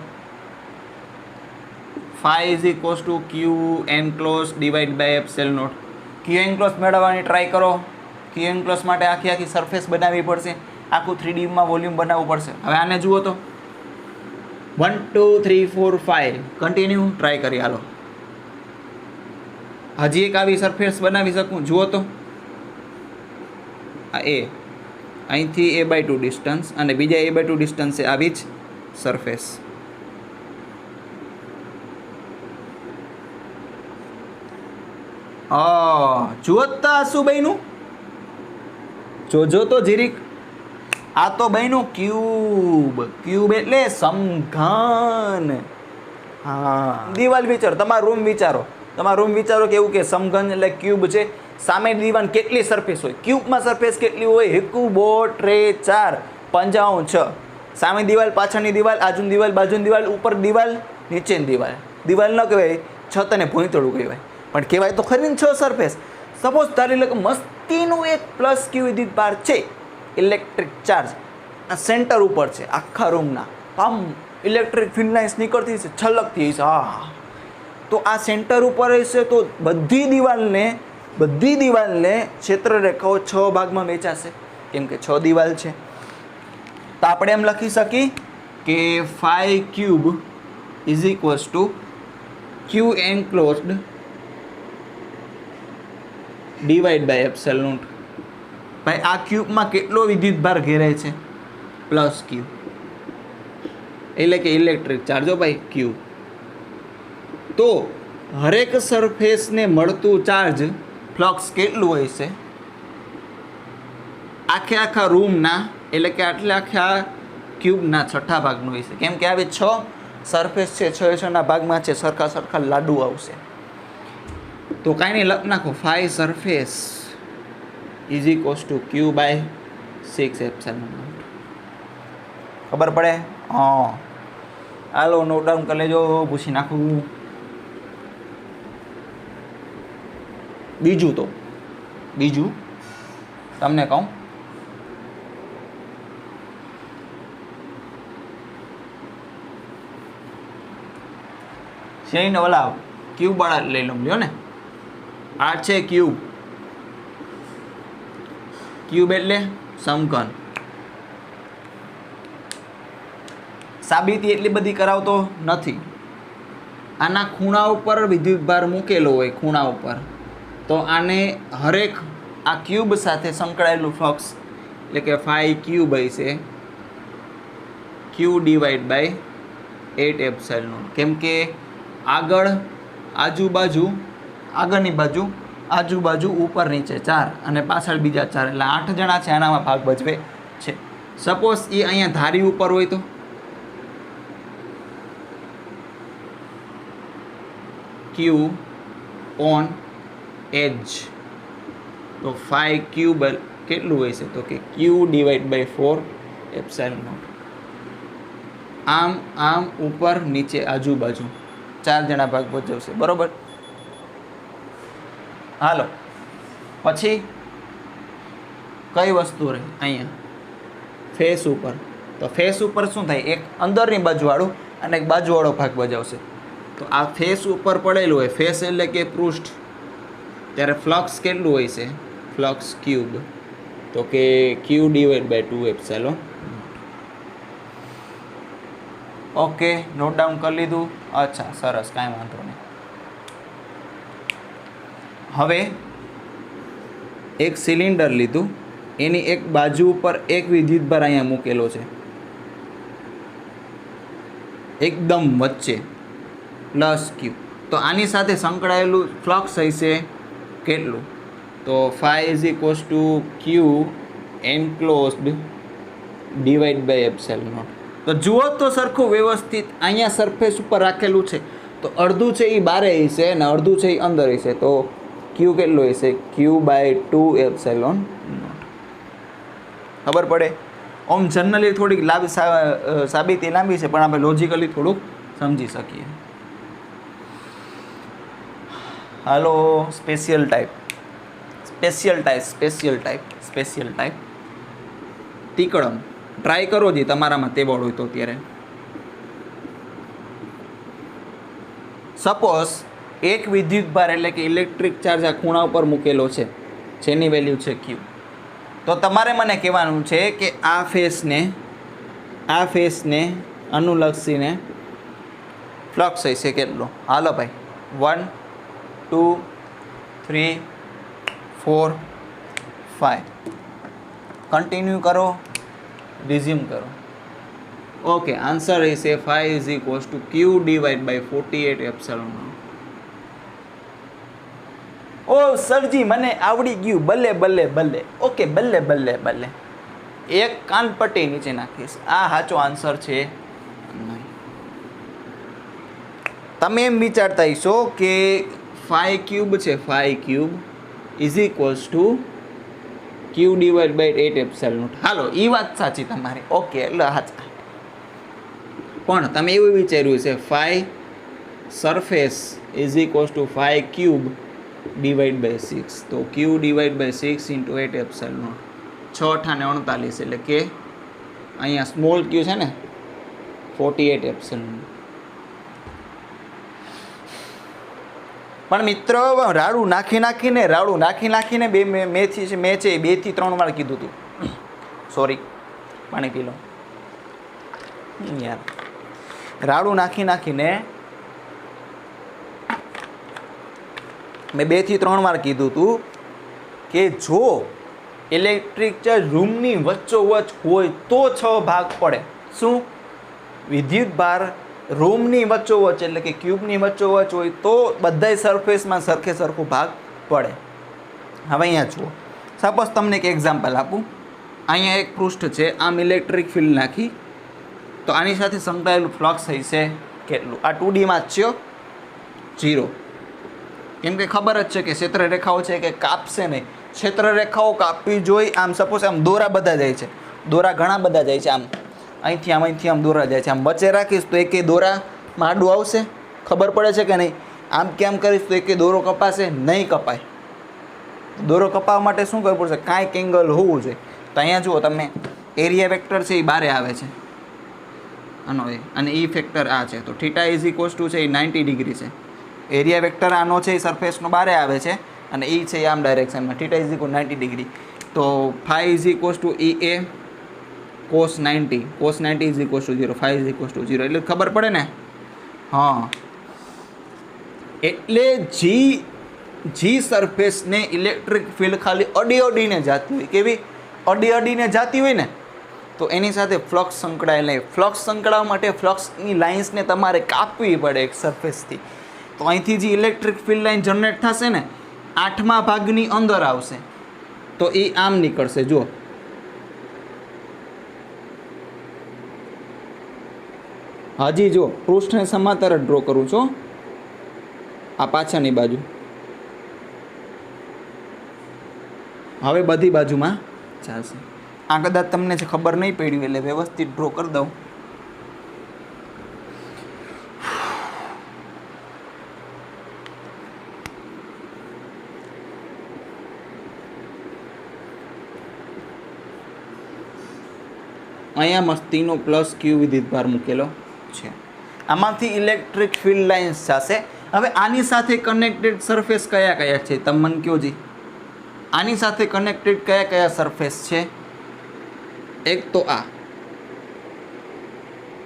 5 is equals to Q enclosed divide by epsilon not. Q enclosed મેળવવાની ટ્રાય કરો. ક્યુ એનક્લોઝ માટે આખી સરફેસ બનાવવી પડશે, આખું 3D માં વોલ્યુમ બનાવવું પડશે. હવે આને જુઓ તો 1 2 3 4 5 કન્ટિન્યુ ટ્રાય કરી. હાલો હજી એક આવી સરફેસ બનાવી શકું? જુઓ તો આ એ અહીંથી a/2 ડિસ્ટન્સ અને બીજા a/2 ડિસ્ટન્સ છે આવી જ સરફેસ. જુઓ તો શું બન્યું? જોજો તો જીરીક. આ તો બન્યું ક્યુબ. ક્યુબ એટલે સમઘન. હા, દિવાલ વિચારો, તમારો રૂમ વિચારો, તમારો રૂમ વિચારો કે એવું કે સમઘન એટલે ક્યુબ છે. સામે દીવાલ કેટલી સરફેસ હોય? ક્યુબમાં સરફેસ કેટલી હોય? 1 2 3 4 55 6. સામે દિવાલ, પાછળની દિવાલ, આજુની દિવાલ, બાજુની દિવાલ, ઉપર દિવાલ, નીચેની દિવાલ. દિવાલ ન કહેવાય, છત અને ભૂંયતળું કહેવાય, પણ કહેવાય તો ખરી ને 6 સરફેસ. સપોઝ તારી લોકો મસ્તીનું એક પ્લસ ક્યુ વિદ્યુતભાર છે, ઇલેક્ટ્રિક ચાર્જ આ સેન્ટર ઉપર છે આખા રૂમના. આમ ઇલેક્ટ્રિક ફિલ્ડ લાઇન્સ નીકળતી હશે, છલકતી હશે. હા, તો આ સેન્ટર ઉપર હશે તો બધી દિવાલને ક્ષેત્ર રેખાઓ 6 ભાગમાં વહેંચાશે, કેમ કે 6 દિવાલ છે. તો આપણે એમ લખી શકીએ કે 5 cube is equals to Q enclosed divide by epsilon naught. ભાઈ આ ક્યુબમાં કેટલો વિદ્યુતભાર ઘેરાય છે? પ્લસ ક્યુ, એટલે કે ઇલેક્ટ્રિક ચાર્જ. ભાઈ ક્યુ તો હરેક સરફેસને મળતું ચાર્જ ફ્લક્સ કેટલું હોય છે આખા રૂમના, એટલે કે આખા ક્યુબના છઠ્ઠા ભાગનું હોય છે. કેમ કે આવી 6 સરફેસ છે, 6 ભાગમાં છે, સરખા લાડુ આવશે. તો કાંઈ નહીં, લખ નાખો phi surface is equals to Q by 6 epsilon. ખબર પડે? હાલો નોટ ડાઉન કરી લેજો, પૂછી નાખું. બીજું તમને કહું, શેને ઓલા ક્યુબ વાળા લઈ લ્યો ને. આ છે ક્યુબ એટલે સમઘન. સાબિતી એટલી બધી કરાવતો નથી. આના ખૂણા ઉપર વિદ્યુતભાર મૂકેલો હોય, ખૂણા ઉપર, તો આને હરેક આ ક્યુબ સાથે સંકળાયેલું ફ્લક્સ એટલે કે ફાઈ ક્યુબ હશે ક્યુ ડિવાઈડ બાય 8 એપ્સિલોન. કેમ કે આગળની બાજુ આજુબાજુ ઉપર નીચે 4 અને પાછળ બીજા 4 એટલે 8 જણા છે, આનામાં ભાગ ભજવે છે. સપોઝ એ અહીંયા ધારી ઉપર હોય તો ક્યુ ઓન એજ, તો ફાઈ ક્યુબ કેટલું હોય છે તો કે ક્યુ ડિવાઈડ બાય 4 એપ્સિલોન. આમ ઉપર નીચે આજુબાજુ 4 જણા ભાગ ભજવશે. બરોબર? હાલો, પછી કઈ વસ્તુ રહે અહીંયા ફેસ ઉપર. તો ફેસ ઉપર શું થાય, એક અંદરની બાજુવાળું અને એક બાજુવાળો ભાગ ભજવશે. તો આ ફેસ ઉપર પડેલું હોય, ફેસ એટલે કે પૃષ્ઠ, ત્યારે ફ્લક્સ કેટલું હોય છે, ફ્લક્સ ક્યુબ, તો કે Q divide by 2 epsilon. Okay, note down કરી લીધું? અચ્છા, સરસ, કાંઈ વાંધો નહીં. હવે એક સિલિન્ડર લીધું, એની એક બાજુ ઉપર એક વિદ્યુતભાર અહીંયા મૂકેલો છે, એકદમ વચ્ચે પ્લસ ક્યુ. તો આની સાથે સંકળાયેલું ફ્લક્સ હશે કેટલું, તો phi is equals to Q enclosed divide by epsilon. તો જુઓ તો સરખું વ્યવસ્થિત, અહીંયા સરફેસ ઉપર રાખેલું છે, તો અડધું છે એ બારે હશે અને અડધું છે એ અંદર હશે. તો ક્યુ કેટલું હશે, ક્યુ બાય 2 એપ્સિલોન. ખબર પડે? ઓમ જનરલી થોડીક સાબિતી લાંબી છે, પણ આપણે લોજિકલી થોડુંક સમજી શકીએ. હાલો, સ્પેશિયલ ટાઈપ ટીકડમ ટ્રાય કરો જી, તમારામાં તે બોર્ડ હોય તો. ત્યારે સપોઝ એક વિદ્યુતભાર એટલે કે ઇલેક્ટ્રિક ચાર્જ આ ખૂણા ઉપર મૂકેલો છે, જેની વેલ્યુ છે ક્યુ. તો તમારે મને કહેવાનું છે કે આ ફેસને અનુલક્ષીને ફ્લક્સ હશે કેટલો. હાલો ભાઈ, 1 2 3 4 5 કન્ટિન્યુ કરો, રિઝ્યુમ કરો. ઓકે, આન્સર હશે phi is equals to Q divide by 48 epsilon. ઓ સરજી, મને આવડી ગયું, બલ્લે. ઓકે, બલ્લે. એક કાન પટ્ટી નીચે નાખીશ. આ સાચો આન્સર છે નહીં. તમે એમ વિચારતા હશો કે ફાઈ ક્યુબ છે, phi cube is equals to Q divide by 8 epsilon. હાલો, એ વાત સાચી તમારી. ઓકે, એટલે સાચા. પણ તમે એવું વિચાર્યું છે phi surface is equals to phi cube divide by 6. તો Q divide by 6 into 8 epsilon. 6 × 8 = 49, એટલે કે અહીંયા સ્મોલ ક્યુ છે ને 48 એપ્સિલોન. પણ મિત્રો, રાડું નાખીને મેં છે 2 થી 3 વાર કીધું હતું. સોરી, પાણી પી લો યાર. રાડું નાખીને મેં 2 થી 3 વાર કીધું હતું કે જો ઇલેક્ટ્રિક ચાર્જ રૂમની વચ્ચોવચ્ચ હોય તો 6 ભાગ પડે. શું? વિદ્યુત ભાર રૂમની વચ્ચોવચ એટલે કે ક્યુબની વચ્ચોવચ હોય તો બધાય સરફેસમાં સરખે સરખો ભાગ પડે. હવે અહીંયા જુઓ, સપોઝ તમને એક એક્ઝામ્પલ આપું. અહીંયા એક પૃષ્ઠ છે, આમ ઇલેક્ટ્રિક ફિલ્ડ નાખી તો આની સાથે સંકળાયેલું ફ્લક્સ હશે કેટલું? આ 2Dમાં જ છે, 0. કેમ કે ખબર જ છે કે ક્ષેત્ર રેખાઓ છે કે કાપશે નહીં. ક્ષેત્ર રેખાઓ કાપવી જોઈએ. આમ સપોઝ આમ દોરા બધા જાય છે, દોરા ઘણા બધા જાય છે, આમ અહીંથી આમ દોરા જાય છે. આમ વચ્ચે રાખીશ તો એકે દોરામાં આડું આવશે, ખબર પડે છે કે નહીં? આમ કેમ કરીશ તો એકે દોરો કપાશે નહીં? કપાય. દોરો કપાવવા માટે શું કરવું પડશે? કાંઈક એંગલ હોવું જોઈએ. તો અહીંયા જુઓ તમે, એરિયા વેક્ટર છે એ બારે આવે છે આનો એ, અને ઈ ફેક્ટર આ છે. તો થીટા ઇઝ ઇક્વલ્સ ટુ છે એ 90 ડિગ્રી છે. એરિયા વેક્ટર આનો છે એ સરફેસનો બારે આવે છે અને ઈ છે આમ ડાયરેક્શનમાં. Theta is equal 90 degree. તો phi is equals to E A cos 90. cos 90 is equals to 0. Phi is equals to 0. એટલે ખબર પડે ને? હા, એટલે જી સરફેસને ઇલેક્ટ્રિક ફિલ્ડ ખાલી અડીને જાતી હોય, કેવી અડીને જાતી હોય ને, તો એની સાથે ફ્લક્સ સંકળાયેલ નહીં. ફ્લક્સ સંકળાવવા માટે ફ્લક્સની લાઇન્સને તમારે કાપવી પડે એક સરફેસથી. તો અહીંથી જે ઇલેક્ટ્રિક ફિલ્ડ લાઇન જનરેટ થશે ને, 8મા ભાગની અંદર આવશે તો એ આમ નીકળશે. જુઓ, હજી જો પૃષ્ઠને સમાંતર જ ડ્રો કરું છું. આ પાછળની બાજુ, હવે બધી બાજુમાં ચાલશે. આ કદાચ તમને જે ખબર નહીં પડી એટલે વ્યવસ્થિત ડ્રો કરી દઉં. અહીંયા મસ્તીનો પ્લસ ક્યુ વિદ્યુતભાર મૂકેલો છે. આમાંથી ઇલેક્ટ્રિક ફિલ્ડ લાઇન્સ જશે. હવે આની સાથે કનેક્ટેડ સરફેસ કયા કયા છે તમે મને કહો જી? આની સાથે કનેક્ટેડ કયા કયા સરફેસ છે? એક તો આ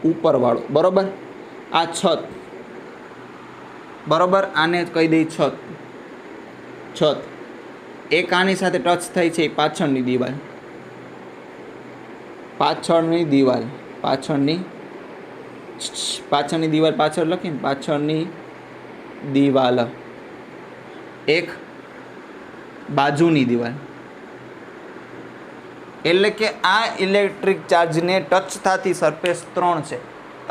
ઉપરવાળો, બરોબર, આ છત, બરોબર, આને કહી દઈ છત. એક આની સાથે ટચ થાય છે પાછળની દિવાલ, પાછળની દિવાલ પાછળ લખીને પાછળની દિવાલ. એક બાજુની દિવાલ. એટલે કે આ ઇલેક્ટ્રિક ચાર્જને ટચ થતી સરફેસ 3 છે.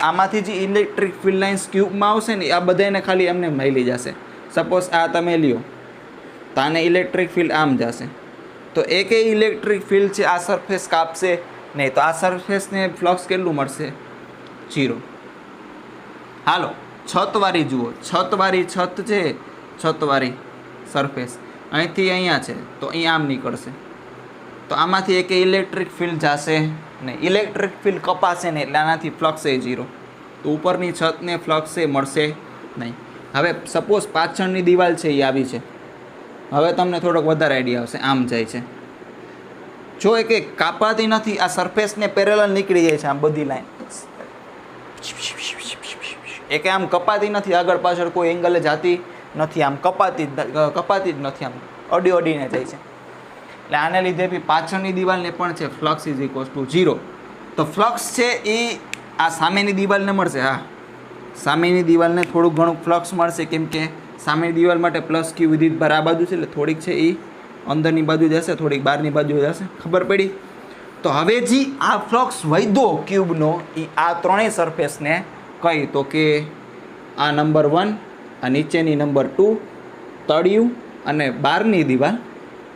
આમાંથી જે ઇલેક્ટ્રિક ફિલ્ડ લાઇન્સ ક્યુબમાં આવશે ને, આ બધાને ખાલી એમને મળી જશે. સપોઝ આ તમે લ્યો તો આને ઇલેક્ટ્રિક ફિલ્ડ આમ જશે, તો એકે ઇલેક્ટ્રિક ફિલ્ડ છે આ સરફેસ કાપશે નહીં. તો આ સરફેસને ફ્લક્સ કેટલું મળશે? 0. હાલો, છતવાળી જુઓ, છતવાળી છત છે, છતવાળી સરફેસ અહીંથી અહીંયા છે તો અહીં આમ નીકળશે. તો આમાંથી એક ઇલેક્ટ્રિક ફિલ્ડ જશે નહીં. ઇલેક્ટ્રિક ફિલ્ડ કપાશે નહીં એટલે આનાથી ફ્લક્સ એ 0. તો ઉપરની છતને ફ્લક્સ એ મળશે નહીં. હવે સપોઝ પાછળની દિવાલ છે એ આવી છે. હવે તમને થોડોક વધારે આઈડિયા આવશે. આમ જાય છે, જો એ કે કાપાતી નથી, આ સરફેસને પેરેલલ નીકળી જાય છે આમ બધી લાઈન. એ કે આમ કપાતી નથી, આગળ પાછળ કોઈ એંગલે જાતી નથી, આમ કપાતી જ નથી, આમ અડીને જાય છે. એટલે આને લીધે બી પાછળની દિવાલને પણ છે ફ્લક્સ ઇઝ ઇક્વલ્સ ટુ 0. તો ફ્લક્સ છે એ આ સામેની દિવાલને મળશે. હા, સામેની દિવાલને થોડુંક ઘણું ફ્લક્સ મળશે, કેમ કે સામેની દિવાલ માટે પ્લસ ક્યુ વિદ્યુતભાર આ બાજુ છે એટલે થોડીક છે એ અંદરની બાજુ જશે, થોડીક બહારની બાજુ જશે. ખબર પડી? તો હવે જે આ ફ્લક્સ વધ્યો ક્યુબનો એ આ ત્રણેય સરફેસને કઈ, તો કે આ નંબર 1, આ નીચેની નંબર 2 તળિયું અને બહારની દિવાલ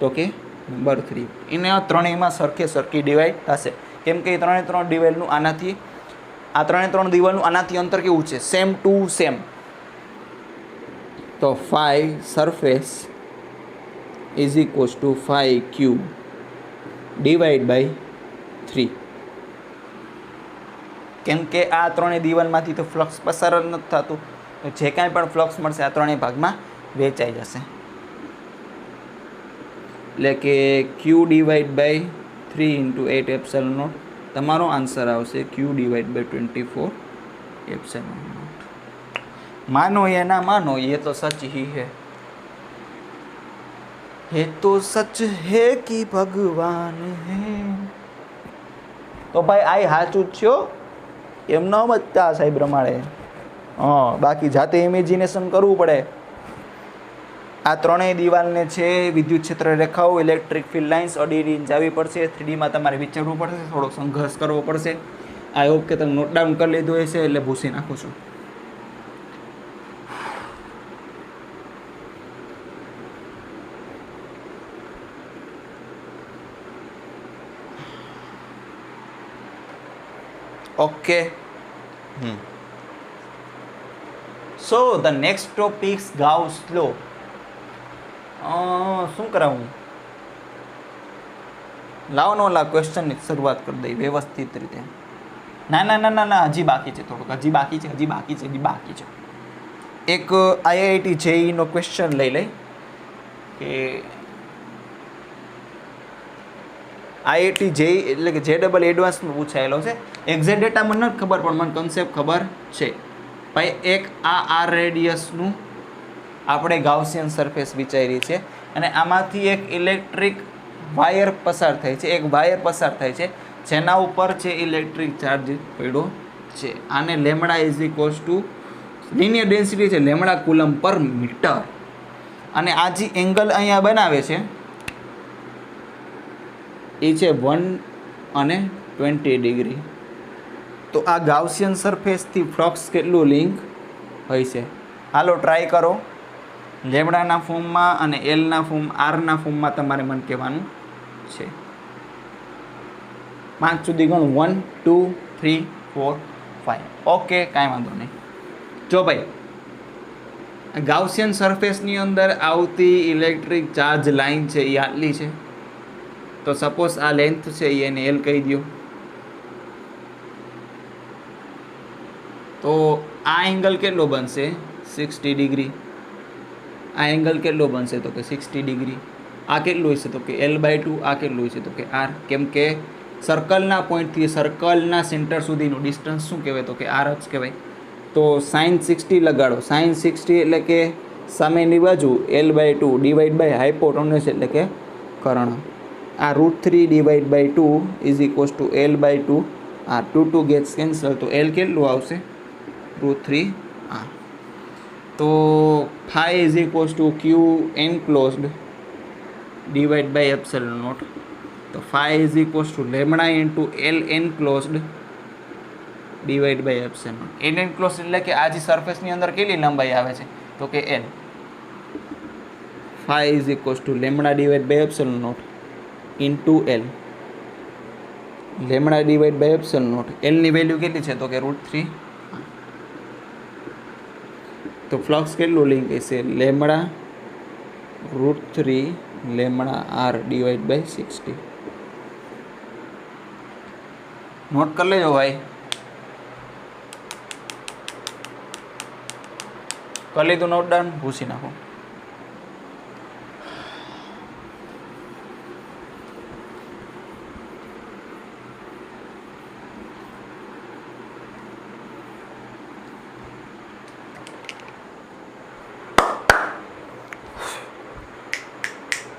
તો કે નંબર 3, એને આ ત્રણેયમાં સરખી ડિવાઈડ થશે. કેમ કે એ ત્રણે દિવાલનું આનાથી, આ ત્રણે દિવાલનું આનાથી અંતર કેવું છે? Same to same. તો phi surface is equals to phi cube divide by 3. કેમ કે આ ત્રણેય દિવાલમાંથી તો ફ્લક્સ પસાર જ નથી થતું, તો જે કાંઈ પણ ફ્લક્સ મળશે આ ત્રણેય ભાગમાં વેચાઈ જશે. એટલે કે Q divide by 3 into 8 epsilon not. તમારો આન્સર આવશે Q divide by 24 epsilon not. मानो या ना मानो ये तो सच ही है, ये तो सच है कि भगवान है. तो भाई आई हाचू छो एम न बच्चा साहेब रमाड़े બાકી જાતે ઇમેજિનેશન કરવું પડે. આ ત્રણેય દિવાલને છે વિદ્યુત ક્ષેત્ર રેખાઓ ઇલેક્ટ્રિક ફિલ્ડ લાઇન્સ અડીને જાવી પડશે. 3Dમાં તમારે વિચારવું પડશે, થોડો સંઘર્ષ કરવો પડશે. આઈ હોપ કે તમે નોટ ડાઉન કરી લીધું હશે, એટલે ભૂસી નાખું છું. Okay. So the next topics Gauss law. શું કરાવું? લાવો નો લા ક્વેશ્ચનની શરૂઆત કરી દઈ વ્યવસ્થિત રીતે. ના હજી બાકી છે, થોડુંક હજી બાકી છે. એક આઈઆઈટી જેઈનો ક્વેશ્ચન લઈ લઈ કે આઈઆઈટી જેઈ એટલે કે જે ડબલ એડવાન્સમાં પૂછાયેલો છે. એક્ઝેક્ટ ડેટા મને નથી ખબર, પણ મને કન્સેપ્ટ ખબર છે. ભાઈ એક આ આર રેડિયસનું આપણે ગાઉસિયન સરફેસ વિચારી છે, અને આમાંથી એક ઇલેક્ટ્રિક વાયર પસાર થાય છે, જેના ઉપર છે ઇલેક્ટ્રિક ચાર્જ પડ્યો છે. આને lambda is equals two linear density છે લેમડા કુલમ પર મીટર. અને આ જે એંગલ અહીંયા બનાવે છે એ છે 1 અને 20 ડિગ્રી. તો આ ગાઉસિયન સરફેસથી ફ્લક્સ કેટલું લિંક હોય છે? હાલો ટ્રાય કરો. લેમડાના ફોર્મમાં અને એલના ફોર્મ આરના ફોર્મમાં તમારે મને કહેવાનું છે. 5 સુધી ગણું. 1 2 3 4 5. ઓકે, કાંઈ વાંધો નહીં. જો ભાઈ ગાઉસિયન સરફેસની અંદર આવતી ઇલેક્ટ્રિક ચાર્જ લાઇન છે એ આટલી છે. તો સપોઝ આ લેન્થ છે એને એલ કહી દો. તો આ એંગલ કેટલો બનશે? 60 ડિગ્રી. આ એંગલ કેટલો બનશે? તો કે 60 ડિગ્રી. આ કેટલું હશે? તો કે L/2. આ કેટલું હશે? તો કે R. કેમ કે સર્કલના પોઈન્ટથી સર્કલના સેન્ટર સુધીનું ડિસ્ટન્સ શું કહેવાય? તો કે R જ કહેવાય. તો sin 60 લગાડો. sin 60 એટલે કે સામેની બાજુ L/2 ડિવાઈડ બાય હાઇપોટેન્યુસ એટલે કે કર્ણ. આ √3/2 is equals to L/2 R. 2 gets cancel. તો L કેટલું આવશે? √3 R. તો phi is equals to Q enclosed divide by epsilon not. તો phi is equals to lambda into L enclosed divide by epsilon. L enclosed એટલે કે આ જે સરફેસની અંદર કેટલી લંબાઈ આવે છે? તો કે L. phi is equals to lambda divide by epsilon naught into L. Lambda divide by epsilon naught. L ની વેલ્યુ કેટલી છે? તો કે √3. તો ફ્લક્સ કેટલું લિંક હશે? Lambda √3 lambda R divide by 60. Note કરી લેજો ભાઈ. કરી લીધું નોટ ડાઉન? ભૂસી નાખો.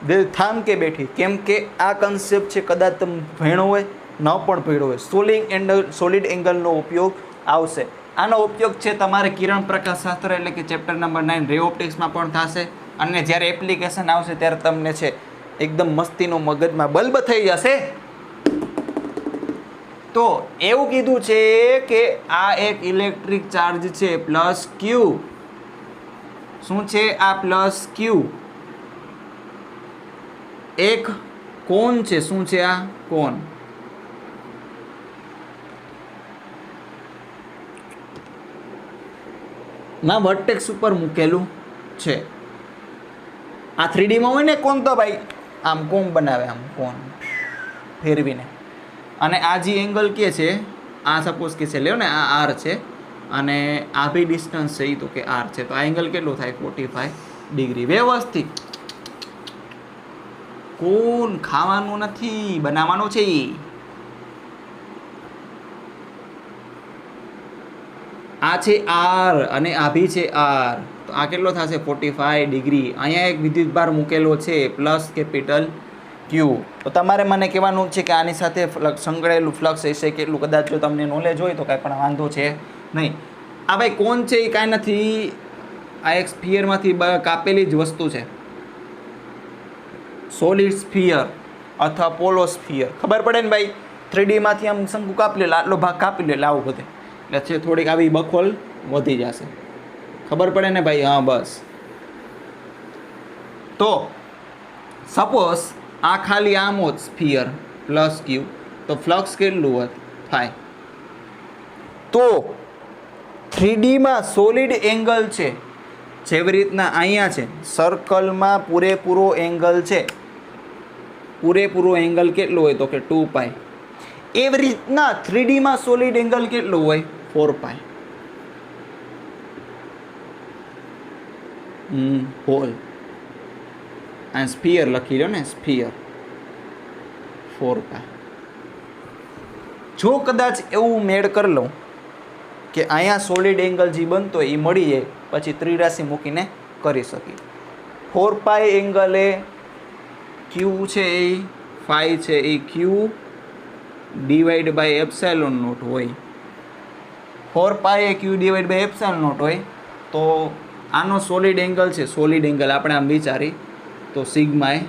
દિલ થામ કે બેઠી. કેમ કે આ કન્સેપ્ટ છે કદાચ તમે ભણ્યો હોય ન પણ ભણ્યો હોય, સોલિડ એંગલનો ઉપયોગ આવશે. આનો ઉપયોગ છે તમારે કિરણ પ્રકાશ શાસ્ત્ર એટલે કે ચેપ્ટર નંબર 9 રે ઓપ્ટિક્સમાં પણ થશે. અને જ્યારે એપ્લિકેશન આવશે ત્યારે તમને છે એકદમ મસ્તીનો મગજમાં બલ્બ થઈ જશે. તો એવું કીધું છે કે આ એક ઇલેક્ટ્રિક ચાર્જ છે પ્લસ ક્યુ. શું છે આ? પ્લસ ક્યુ. એક કોન છે. શું છે આ? કોન. ના વર્ટેક્સ ઉપર મૂકેલું છે. આ 3D માં હોય ને કોન, તો ભાઈ આમ કોમ બનાવે, આમ કોન ફેરવીને. અને આ જે એંગલ કે છે આ સપોઝ કે છે લ્યો ને આ R છે અને આ બી ડિસ્ટન્સ છે તો કે R છે. તો આ એંગલ કેટલો થાય? 45 ડિગ્રી. વ્યવસ્થિત. કોણ ખાવાનું નથી, બનાવવાનો છે. આ છે R અને આ બી છે R. તો આ કેટલો થશે? 45 ડિગ્રી. અહીંયા એક વિદ્યુત ભાર મૂકેલો છે પ્લસ કેપિટલ ક્યુ. તો તમારે મને કહેવાનું છે કે આની સાથે સંકળાયેલું ફ્લક્સ હશે કેટલું. કદાચ જો તમને નોલેજ હોય તો કાંઈ પણ વાંધો છે નહીં. આ ભાઈ કોણ છે એ કાંઈ નથી, આ એક સ્ફિયરમાંથી કાપેલી જ વસ્તુ છે. સોલિડ સ્ફિયર અથવા પોલો સ્ફિયર, ખબર પડે ને ભાઈ. 3D માંથી આમ શંકુ કાપી લે, આટલો ભાગ કાપી લે, આવું બધે એટલે છે થોડીક આવી બખોલ વધી જશે. ખબર પડે ને ભાઈ? હા બસ. તો સપોઝ આ ખાલી આમ હોત સ્ફિયર પ્લસ ક્યુ, તો ફ્લક્સ કેટલું હોત? 5. તો 3D માં સોલિડ એંગલ છે, જેવી રીતના અહીંયા છે સર્કલમાં પૂરેપૂરો એંગલ છે, પૂરેપૂરો એંગલ કેટલો હોય? તો કે 2π. એવી રીતના 3D માં સોલિડ એંગલ કેટલો હોય? 4π. હોલ આ સ્ફિયર લખી લો ને, સ્ફિયર 4π. જો કદાચ એવું મેળ કરી લઉં કે અહીંયા સોલિડ એંગલ જે બનતો એ મળી જાય, પછી ત્રિરાશી મૂકીને કરી શકીએ. 4π એંગલે ક્યુ છે એ ફાઈ છે એ ક્યુ ડિવાઈડ બાય એપ્સાઇલોન નોટ હોય. 4π એ ક્યુ ડિવાઈડ બાય એપ્સાઇલોન નોટ હોય. તો આનો સોલિડ એંગલ છે, સોલિડ એંગલ આપણે આમ વિચારી તો સિગ્મા એ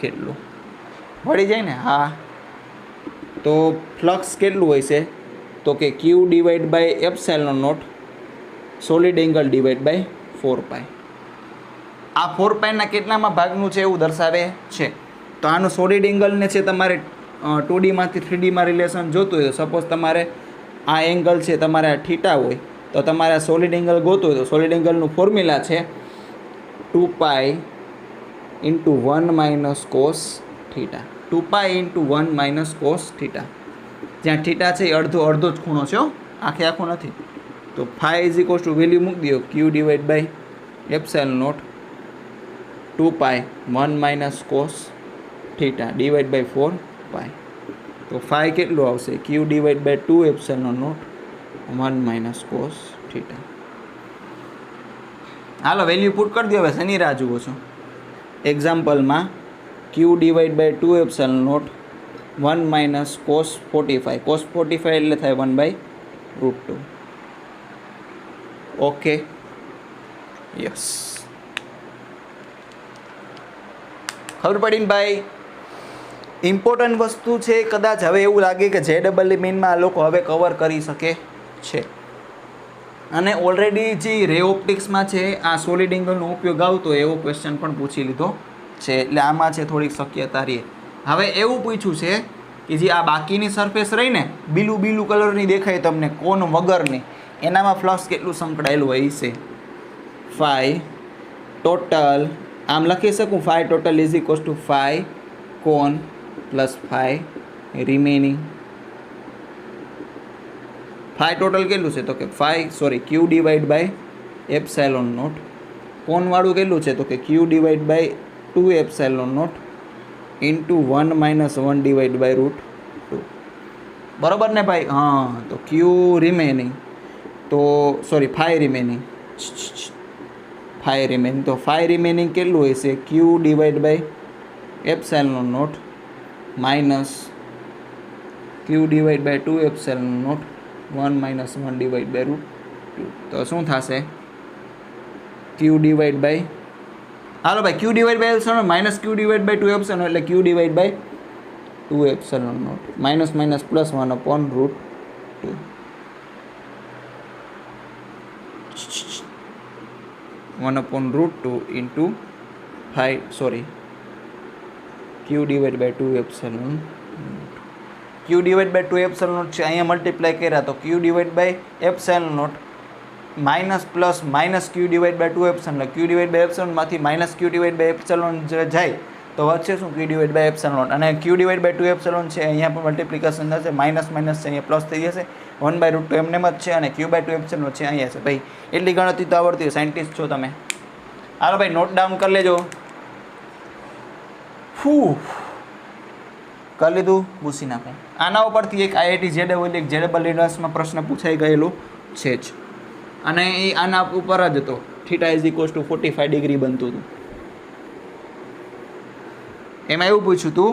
કેટલું મળી જાય ને? હા. તો ફ્લક્સ કેટલું હોય છે? તો કે Q divide by epsilon not solid angle divide by 4π. આ 4π ના કેટલામાં ભાગનું છે એવું દર્શાવે છે. તો આનું સોલિડ એંગલને છે તમારે 2D માંથી 3D માં રિલેશન જોતું હોય, તો સપોઝ તમારે આ એંગલ છે તમારે આ થીટા હોય, તો તમારે આ સોલિડ એંગલ ગોતવું હોય તો સોલિડ એંગલનું ફોર્મ્યુલા છે 2π into 1 - cos theta. 2π into 1 - cos theta. જ્યાં થીટા છે એ અડધો જ ખૂણો છે, આખે આખો નથી. તો phi is equals to value મૂકી દો Q divide by epsilon not 2π 1 - cos theta divide by 4π. તો ફાઈ કેટલું આવશે? Q divide by 2 epsilon not 1 - cos theta. હાલો વેલ્યુ પુટ કરી દો. હવે શેની રાહ જુઓ છો? એક્ઝામ્પલમાં Q divide by 2 epsilon not 1 - cos 45. cos 45 એટલે થાય 1/√2. Okay, yes. ખબર પડી ને ભાઈ? ઇમ્પોર્ટન્ટ વસ્તુ છે. કદાચ હવે એવું લાગે કે JEE મેઇનમાં આ લોકો હવે કવર કરી શકે છે. અને ઓલરેડી જે રે ઓપ્ટિક્સમાં છે આ સોલિડ એંગલનો ઉપયોગ આવતો એવો ક્વેશ્ચન પણ પૂછી લીધો છે, એટલે આમાં છે થોડીક શક્યતા રહે. હવે એવું પૂછ્યું છે કે જે આ બાકીની સરફેસ રહી ને બીલું કલરની દેખાય તમને કોન વગરની, એનામાં ફ્લક્સ કેટલું સંકળાયેલું હોય છે? ફાઈ ટોટલ, આમ લખી શકું phi total is equals to phi cone plus phi remaining. Phi total કેટલું છે? તો કે Q divide by epsilon not. કોનવાળું કેટલું છે? તો કે Q divide by 2 epsilon not into 1 - 1 divide by √2. બરોબર ને ભાઈ? હા. તો ક્યુ રિમેનિંગ, તો ફાઈ રિમેનિંગ, તો ફાઈ રિમેનિંગ કેટલું હોય છે? Q divide by epsilon not minus Q divide by 2 epsilon not 1 - 1 divide by √2. તો શું થશે? ક્યુ ડિવાઈડ બાય, હાલો ભાઈ, Q divide by epsilon minus Q divide by 2 epsilon એટલે Q divide by 2 epsilon not minus plus 1/√2. 1/√2 into Q divide by 2 epsilon. Q divide by 2 epsilon not છે, અહીંયા મલ્ટીપ્લાય કર્યા તો Q divide by epsilon not minus plus minus Q divide by 2 epsilon. Q divide by એપ્સિલોનમાંથી minus Q divide by epsilon જાય તો વચ્ચે શું? Q divide by epsilon. અને ક્યુ ડિવાઈડ બાય 2 એપ્સિલોન છે, અહીંયા પણ મલ્ટીપ્લિકેશન થશે, માઇનસ છે અહીંયા પ્લસ થઈ જશે, 1/√2 એમને જ છે, અને ક્યુ બાય 2 એપ્સિલોન છે અહીંયા છે. ભાઈ એટલી ગણતરી તો આવડતી હોય, સાયન્ટિસ્ટ છો તમે. હાલો ભાઈ નોટ ડાઉન કરી લેજો. કરી લીધું? પૂછી નાખું. આના ઉપરથી એક IIT JEE યુનિવર્સિટીમાં પ્રશ્ન પૂછાઈ ગયેલો છે જ, અને એ આના ઉપર જ હતો. Theta is equals two 45 degree બનતું હતું. એમાં એવું પૂછ્યું હતું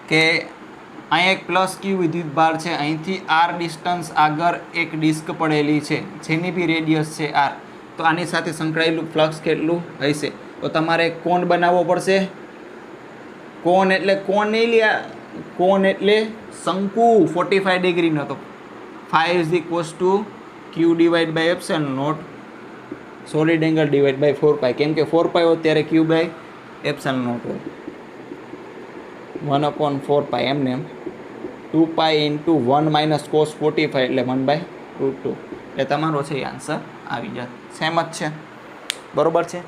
કે અહીંયા એક પ્લસ ક્યુ વિદ્યુત ભાર છે, અહીંથી આર ડિસ્ટન્સ આગળ એક ડિસ્ક પડેલી છે જેની બી રેડિયસ છે આર. તો આની સાથે સંકળાયેલું ફ્લક્સ કેટલું હશે? તો તમારે કોણ બનાવવો પડશે. કોણ એટલે કોણ નહીં લ્યા, કોણ એટલે શંકુ 45 ડિગ્રીનો. તો phi is equals to Q divide by epsilon naught solid angle divide by 4 pi. કેમ કે 4 પાઈ હોય ત્યારે ક્યુ બાય એપ્સિલોન નોટ હોય 1/4 પાઈ એમને એમ 2 પાઈ ઇન્ટુ 1 માઇનસ કોસ 45 એટલે 1/√2 એટલે તમારો છે એ આન્સર આવી જાય. સેમ જ છે, બરોબર છે.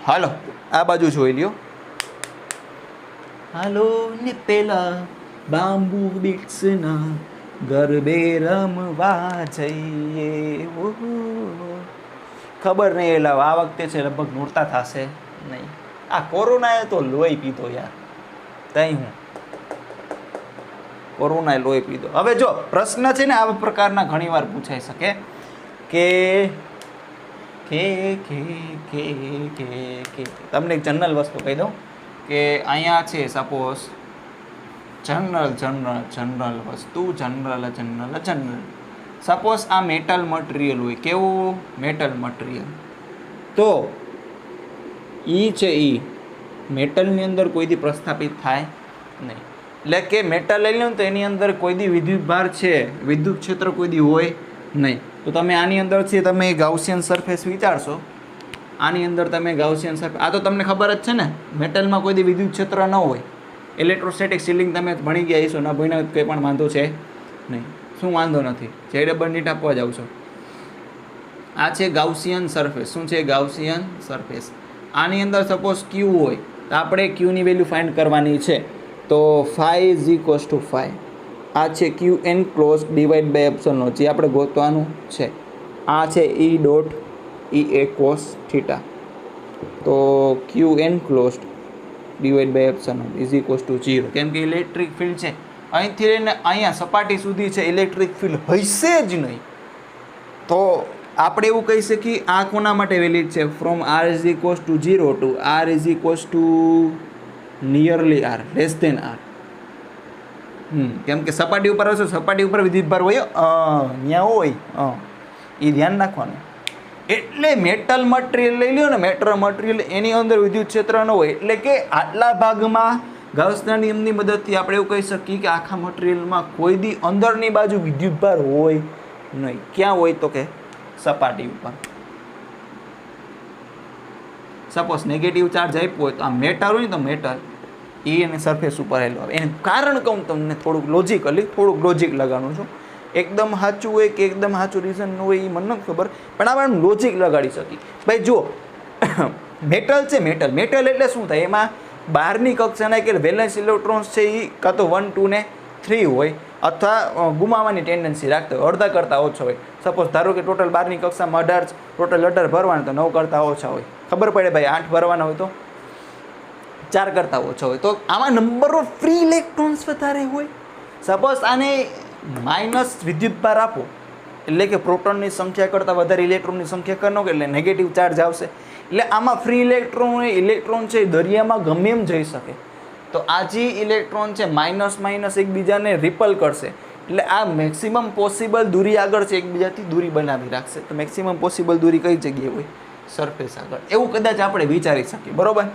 હાલો આ બાજુ જોઈ લ્યો. હાલો ને પેલા બાંબુ બિટ્સના ગરબે રમવા જઈએ. ખબર નહીં એટલે આ વખતે છે લગભગ નોરતા થશે નહીં. આ કોરોનાએ તો લોહી પીધો યાર. તઈ હું કોરોનાએ લોહી પીધો. હવે જો પ્રશ્ન છે ને આવા પ્રકારના ઘણીવાર પૂછાઈ શકે કે તમને એક જનરલ વસ્તુ કહી દઉં કે અહીંયા છે સપોઝ જનરલ વસ્તુ જનરલ સપોઝ આ મેટલ મટીરિયલ હોય. કેવું મેટલ મટીરિયલ? તો ઈ છે ઈ મેટલની અંદર કોઈ દી પ્રસ્થાપિત થાય નહીં. એટલે કે મેટલ લઈ લો ને તો એની અંદર કોઈ દી વિદ્યુત ભાર છે, વિદ્યુત ક્ષેત્ર કોઈ દી હોય નહીં. તો તમે આની અંદર છે તમે ગાઉસિયન સરફેસ વિચારશો, આની અંદર તમે ગાઉસિયન સરફેસ, આ તો તમને ખબર જ છે ને મેટલમાં કોઈ દી વિદ્યુત ક્ષેત્ર ન હોય. ઇલેક્ટ્રોસ્ટેટિક સીલિંગ તમે ભણી ગયા છો, ના ભણીને કંઈ પણ વાંધો છે નહીં. શું વાંધો નથી, જે ડબલ નીટ આપવા જાવ છો. આ છે ગાઉસિયન સરફેસ. શું છે? Gaussian surface. આની અંદર સપોઝ ક્યુ હોય તો આપણે ક્યુની વેલ્યુ ફાઇન્ડ કરવાની છે. તો phi is equals to phi. આ છે Q enclose divide by epsilon naught, જે આપણે ગોતવાનું છે. આ છે E dot E A cos theta. તો Q enclose divide by epsilon naught is equals to 0. કેમ કે ઇલેક્ટ્રિક ફિલ્ડ છે અહીંથી લઈને અહીંયા સપાટી સુધી છે, ઇલેક્ટ્રિક ફિલ્ડ હશે જ નહીં. તો આપણે એવું કહી શકીએ આ કોના માટે વેલિડ છે? From R is equals to 0 to R is equals to nearly R less than R. કેમ કે સપાટી ઉપર હશે, સપાટી ઉપર વિદ્યુતભાર હોય ત્યાં હોય એ ધ્યાન રાખવાનું. એટલે મેટલ મટીરિયલ લઈ લ્યો ને, મેટલ મટીરિયલ એની અંદર વિદ્યુત ક્ષેત્ર ન હોય. એટલે કે આટલા ભાગમાં ગાઉસના નિયમની મદદથી આપણે એવું કહી શકીએ કે આખા મટીરિયલમાં કોઈ દી અંદરની બાજુ વિદ્યુતભાર હોય નહીં. ક્યાં હોય? તો કે સપાટી ઉપર. સપોઝ નેગેટિવ ચાર્જ આપ્યો હોય તો આ મેટલ હોય ને તો મેટલ એ એને સરફેસ ઉપર આવેલું આવે. એનું કારણ કહું તમને થોડુંક લોજિક લગાડું છું. એકદમ સાચું હોય કે એકદમ સાચું રીઝન હોય એ મને નથી ખબર, પણ આપણે લોજિક લગાડી શકીએ. ભાઈ જો મેટલ છે, મેટલ એટલે શું થાય? એમાં બહારની કક્ષાના કે વેલેન્સ ઇલેક્ટ્રોન્સ છે એ કાં તો 1, 2 ને 3 હોય અથવા ગુમાવવાની ટેન્ડન્સી રાખતા હોય, અડધા કરતાં ઓછો હોય. સપોઝ ધારો કે ટોટલ બહારની કક્ષામાં 18 ભરવાના તો 9 કરતાં ઓછા હોય. ખબર પડે ભાઈ 8 ભરવાના હોય તો 4 કરતાં ઓછો હોય. તો આમાં નંબર ઓફ ફ્રી ઇલેક્ટ્રોન્સ વધારે હોય. સપોઝ આને માઇનસ વિદ્યુતભાર આપો એટલે કે પ્રોટોનની સંખ્યા કરતાં વધારે ઇલેક્ટ્રોનની સંખ્યા કરનો કે એટલે નેગેટિવ ચાર્જ આવશે. એટલે આમાં ફ્રી ઇલેક્ટ્રોન છે એ દરિયામાં ગમે એમ જઈ શકે. તો આ જે ઇલેક્ટ્રોન છે માઇનસ એકબીજાને રિપલ કરશે. એટલે આ મેક્સિમમ પોસિબલ દૂરી આગળ છે એકબીજાથી દૂરી બનાવી રાખશે. તો મેક્સિમમ પોસિબલ દૂરી કઈ જગ્યાએ હોય? સરફેસ આગળ. એવું કદાચ આપણે વિચારી શકીએ, બરોબર.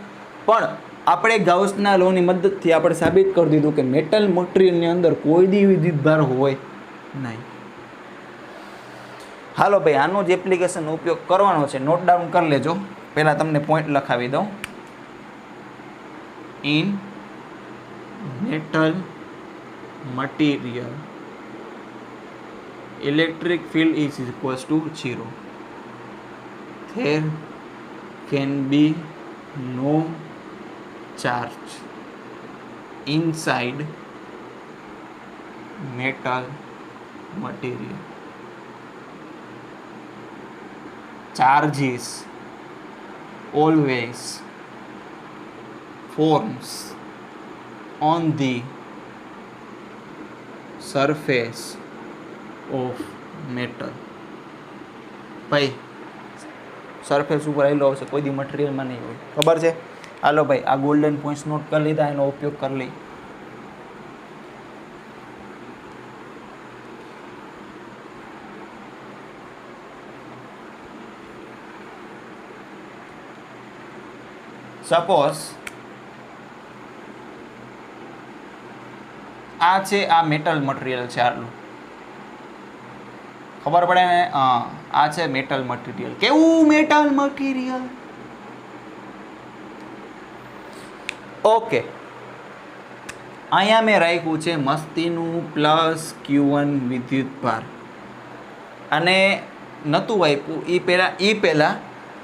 પણ આપણે ગાઉસના લોની મદદથી આપણે સાબિત કરી દીધું કે મેટલ મટીરિયલની અંદર કોઈ દી વિદ્યુતભાર હોય નહીં. હાલો ભાઈ, આનો જ એપ્લિકેશનનો ઉપયોગ કરવાનો છે. નોટ ડાઉન કરી લેજો. પહેલાં તમને પોઈન્ટ લખાવી દઉં. In metal material electric field is equals to 0. There can be no charge inside metal material. Charges always forms on the surface of metal. ભાઈ સરફેસ ઉપર આવેલો હશે, કોઈ દી મટીરિયલમાં નહીં હોય. ખબર છે? હાલો ભાઈ, આ ગોલ્ડન પોઈન્ટ્સ નોટ કરી લીધા, એનો ઉપયોગ કરી લઈ. સપોઝ આ છે, આ મેટલ મટીરિયલ છે, આટલું ખબર પડે ને? આ છે મેટલ મટીરિયલ. કેવું મેટલ મટીરિયલ? ઓકે, અહીંયા મેં રાખ્યું છે મસ્તીનું +Q1 વિદ્યુત ભાર, અને નહોતું આપ્યું એ પહેલાં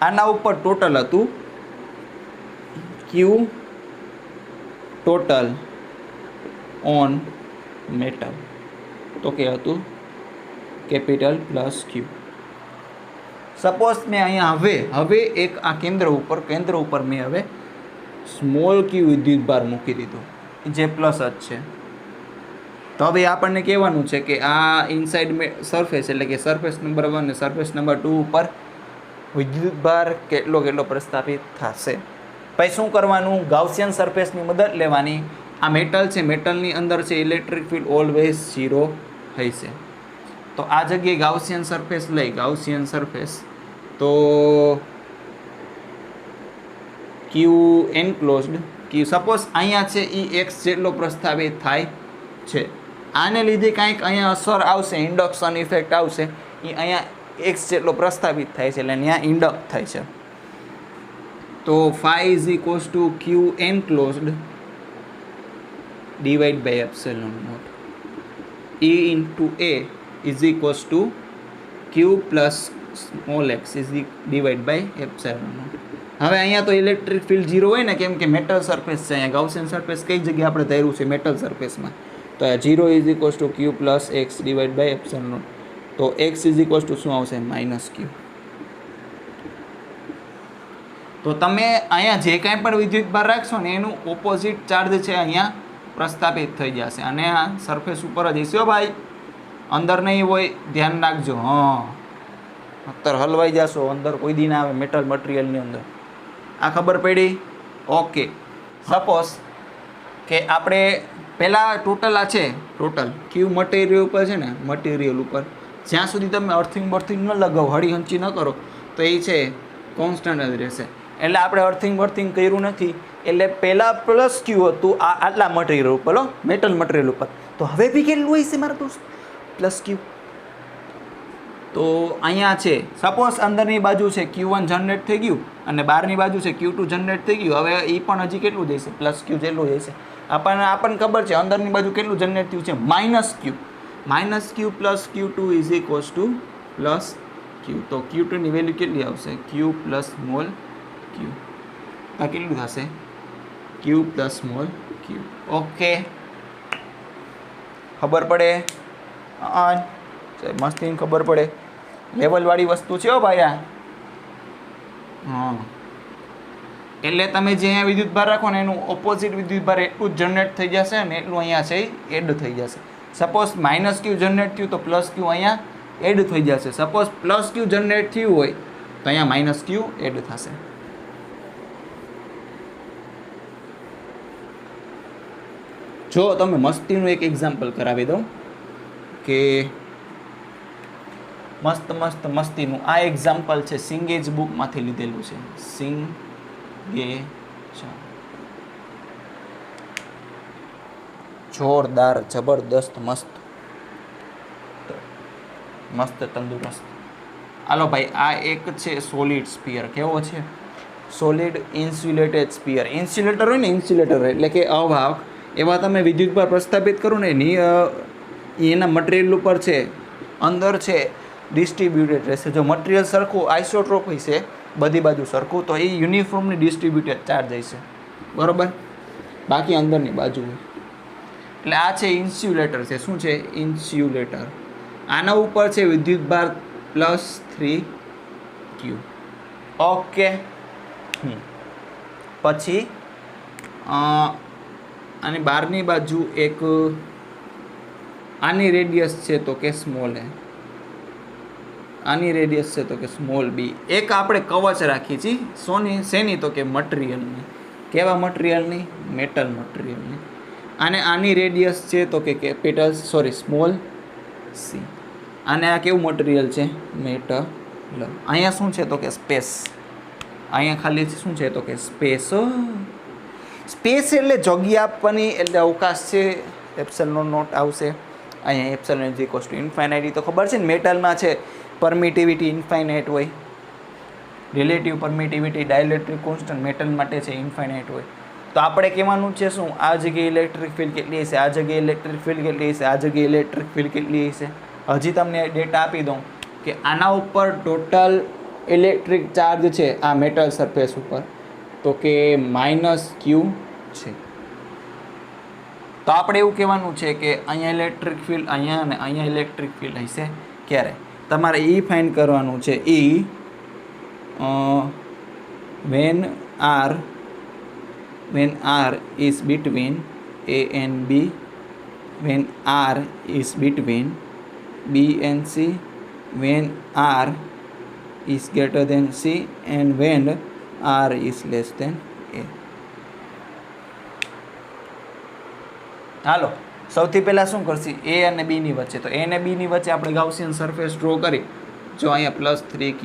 આના ઉપર ટોટલ હતું Q ટોટલ ઓન મેટલ, તો કે હતું કેપિટલ +Q. સપોઝ મેં અહીંયા હવે એક આ કેન્દ્ર ઉપર મેં હવે સ્મોલ q વિદ્યુત ભાર મૂકી દીધો, જે પ્લસ જ છે. તો હવે આપણને કહેવાનું છે કે આ ઇનસાઇડ સરફેસ એટલે કે સરફેસ નંબર 1 અને સરફેસ નંબર 2 ઉપર વિદ્યુત ભાર કેટલો પ્રસ્થાપિત થશે. પછી શું કરવાનું? ગાઉસિયન સરફેસની મદદ લેવાની. આ મેટલ છે, મેટલની અંદર છે ઇલેક્ટ્રિક ફિલ્ડ ઓલવેઝ 0 હશે. તો આ જગ્યાએ ગાઉસિયન સરફેસ લઈ, ગાઉસિયન સરફેસ તો Q એન્ક્લોઝડ Q સપોઝ અહીંયા છે એ x જેટલો પ્રસ્થાપિત થાય છે. આને લીધે કાંઈક અહીંયા અસર આવશે, ઇન્ડક્શન ઇફેક્ટ આવશે, એ અહીંયા x જેટલો પ્રસ્થાપિત થાય છે, એટલે ત્યાં ઇન્ડક્ટ થાય છે. તો phi = Q enclosed divide by epsilon naught. E into A = Q plus small x divide by epsilon naught. હવે અહીંયા તો ઇલેક્ટ્રિક ફિલ્ડ 0 હોય ને, કેમ કે મેટલ સરફેસ છે. અહીંયા ગાઉસિયન સરફેસ કઈ જગ્યાએ આપણે ધાર્યું છે? મેટલ સરફેસમાં. તો આ 0 = Q પ્લસ x divide by epsilon not. તો x = શું આવશે? -Q. તો તમે અહીંયા જે કાંઈ પણ વિદ્યુત ભાર રાખશો ને એનું ઓપોઝિટ ચાર્જ છે અહીંયા પ્રસ્થાપિત થઈ જશે, અને આ સરફેસ ઉપર જ હશે ભાઈ, અંદર નહીં હોય, ધ્યાન રાખજો. અત્યારે હલવાઈ જશો, અંદર કોઈ દી ના આવે મેટલ મટીરિયલની અંદર. આ ખબર પડી? ઓકે. સપોઝ કે આપણે પહેલાં ટોટલ આ છે, ટોટલ ક્યુ મટીરિયલ ઉપર છે ને, મટીરિયલ ઉપર જ્યાં સુધી તમે અર્થિંગ ન લગાવો, હળી હંચી ન કરો, તો એ છે કોન્સ્ટન્ટ જ રહેશે. એટલે આપણે અર્થિંગ કર્યું નથી, એટલે પહેલાં +Q હતું આટલા મટીરિયલ ઉપર, મેટલ મટીરિયલ ઉપર. તો હવે બી કેટલું હોય છે મારા દોસ્ત? +Q. તો અહીંયા છે સપોઝ અંદરની બાજુ છે Q1 જનરેટ થઈ ગયું અને બહારની બાજુ છે Q2 જનરેટ થઈ ગયું. હવે એ પણ હજી કેટલું જશે? +Q જેટલું જશે. આપણને ખબર છે અંદરની બાજુ કેટલું જનરેટ થયું છે? -Q. -Q + Q2 +Q. તો Q2 ની વેલ્યુ કેટલી આવશે? Q plus small q. આ કેટલું થશે? Q plus small q. Okay, ખબર પડે? મસ્તી ખબર પડે. લેવલવાળી વસ્તુ છે હો ભાઈ આ. એટલે તમે જે અહીંયા વિદ્યુત ભાર રાખો ને એનું ઓપોઝિટ વિદ્યુત ભાર એટલું જ જનરેટ થઈ જશે અને એટલું અહીંયા છે એડ થઈ જશે. સપોઝ -Q જનરેટ થયું તો +Q અહીંયા એડ થઈ જશે. સપોઝ +Q જનરેટ થયું હોય તો અહીંયા -Q એડ થશે. જો તમે મસ્તીનું એક એક્ઝામ્પલ કરાવી દઉં કે મસ્તીનું આ એક્ઝામ્પલ છે સિંગેજ બુકમાંથી લીધેલું છે. સિંગેજ જોરદાર, જબરદસ્ત, મસ્ત તંદુરસ્ત. હાલો ભાઈ, આ એક છે સોલિડ સ્ફિયર. કેવો છે? Solid insulated sphere. ઇન્સ્યુલેટર હોય ને, ઇન્સ્યુલેટર એટલે કે અવાહક. એવા તમે વિદ્યુત ભાર પ્રસ્થાપિત કરો ને એના મટીરિયલ ઉપર છે, અંદર છે ડિસ્ટ્રીબ્યુટેડ રહેશે. જો મટીરિયલ સરખું આઇસોટ્રોપિક છે, બધી બાજુ સરખું, તો એ યુનિફોર્મલી ડિસ્ટ્રીબ્યુટેડ ચાર્જ હશે, બરાબર? બાકી અંદરની બાજુ. એટલે આ છે ઇન્સ્યુલેટર છે. શું છે? ઇન્સ્યુલેટર. આના ઉપર છે વિદ્યુત ભાર +3Q. ઓકે. પછી અને બહારની બાજુ એક આની રેડિયસ છે તો કે સ્મોલ એ, આની રેડિયસ છે તો કે સ્મોલ બી. એક આપણે કવચ રાખી છીએ શેની? તો કે મટીરિયલની. કેવા મટીરિયલની? મેટલ મટીરિયલની. અને આની રેડિયસ છે તો કે કેપિટલ સ્મોલ સી. અને આ કેવું મટીરિયલ છે? મેટલ. અહીંયા શું છે તો કે સ્પેસ. અહીંયા ખાલી શું છે તો કે સ્પેસ. સ્પેસ એટલે જગ્યા આપવાની, એટલે અવકાશ છે. એપ્સિલોન નોટ આવશે અહીંયા. Epsilon is equals two infinite. તો ખબર છે ને મેટલમાં છે પરમિટિવિટી ઇન્ફાઇનાઇટ હોય, relative permittivity dielectric constant metal માટે છે ઇન્ફાઇનાઇટ હોય. તો આપણે કહેવાનું છે શું? આ જગ્યાએ ઇલેક્ટ્રિક ફિલ્ડ કેટલી હશે, આ જગ્યાએ ઇલેક્ટ્રિક ફિલ્ડ કેટલી હશે, આ જગ્યાએ ઇલેક્ટ્રિક ફિલ્ડ કેટલી હશે. હજી તમને ડેટા આપી દઉં કે આના ઉપર ટોટલ ઇલેક્ટ્રિક ચાર્જ છે આ મેટલ સરફેસ ઉપર તો કે -q છે. તો આપણે એવું કહેવાનું છે કે અહીંયા ઇલેક્ટ્રિક ફિલ્ડ અહીંયા અને અહીંયા ઇલેક્ટ્રિક ફિલ્ડ હશે ક્યારે? તમારે એ ફાઇન્ડ કરવાનું છે. when r is between a and b, when r is between b and c, when r is greater than c, and when r is less than a. હાલો સૌથી પહેલાં શું કરશે? એ અને બી ની વચ્ચે. તો એ અને બી ની વચ્ચે આપણે ગાઉસિયન સરફેસ ડ્રો કરી. જો અહીંયા +3q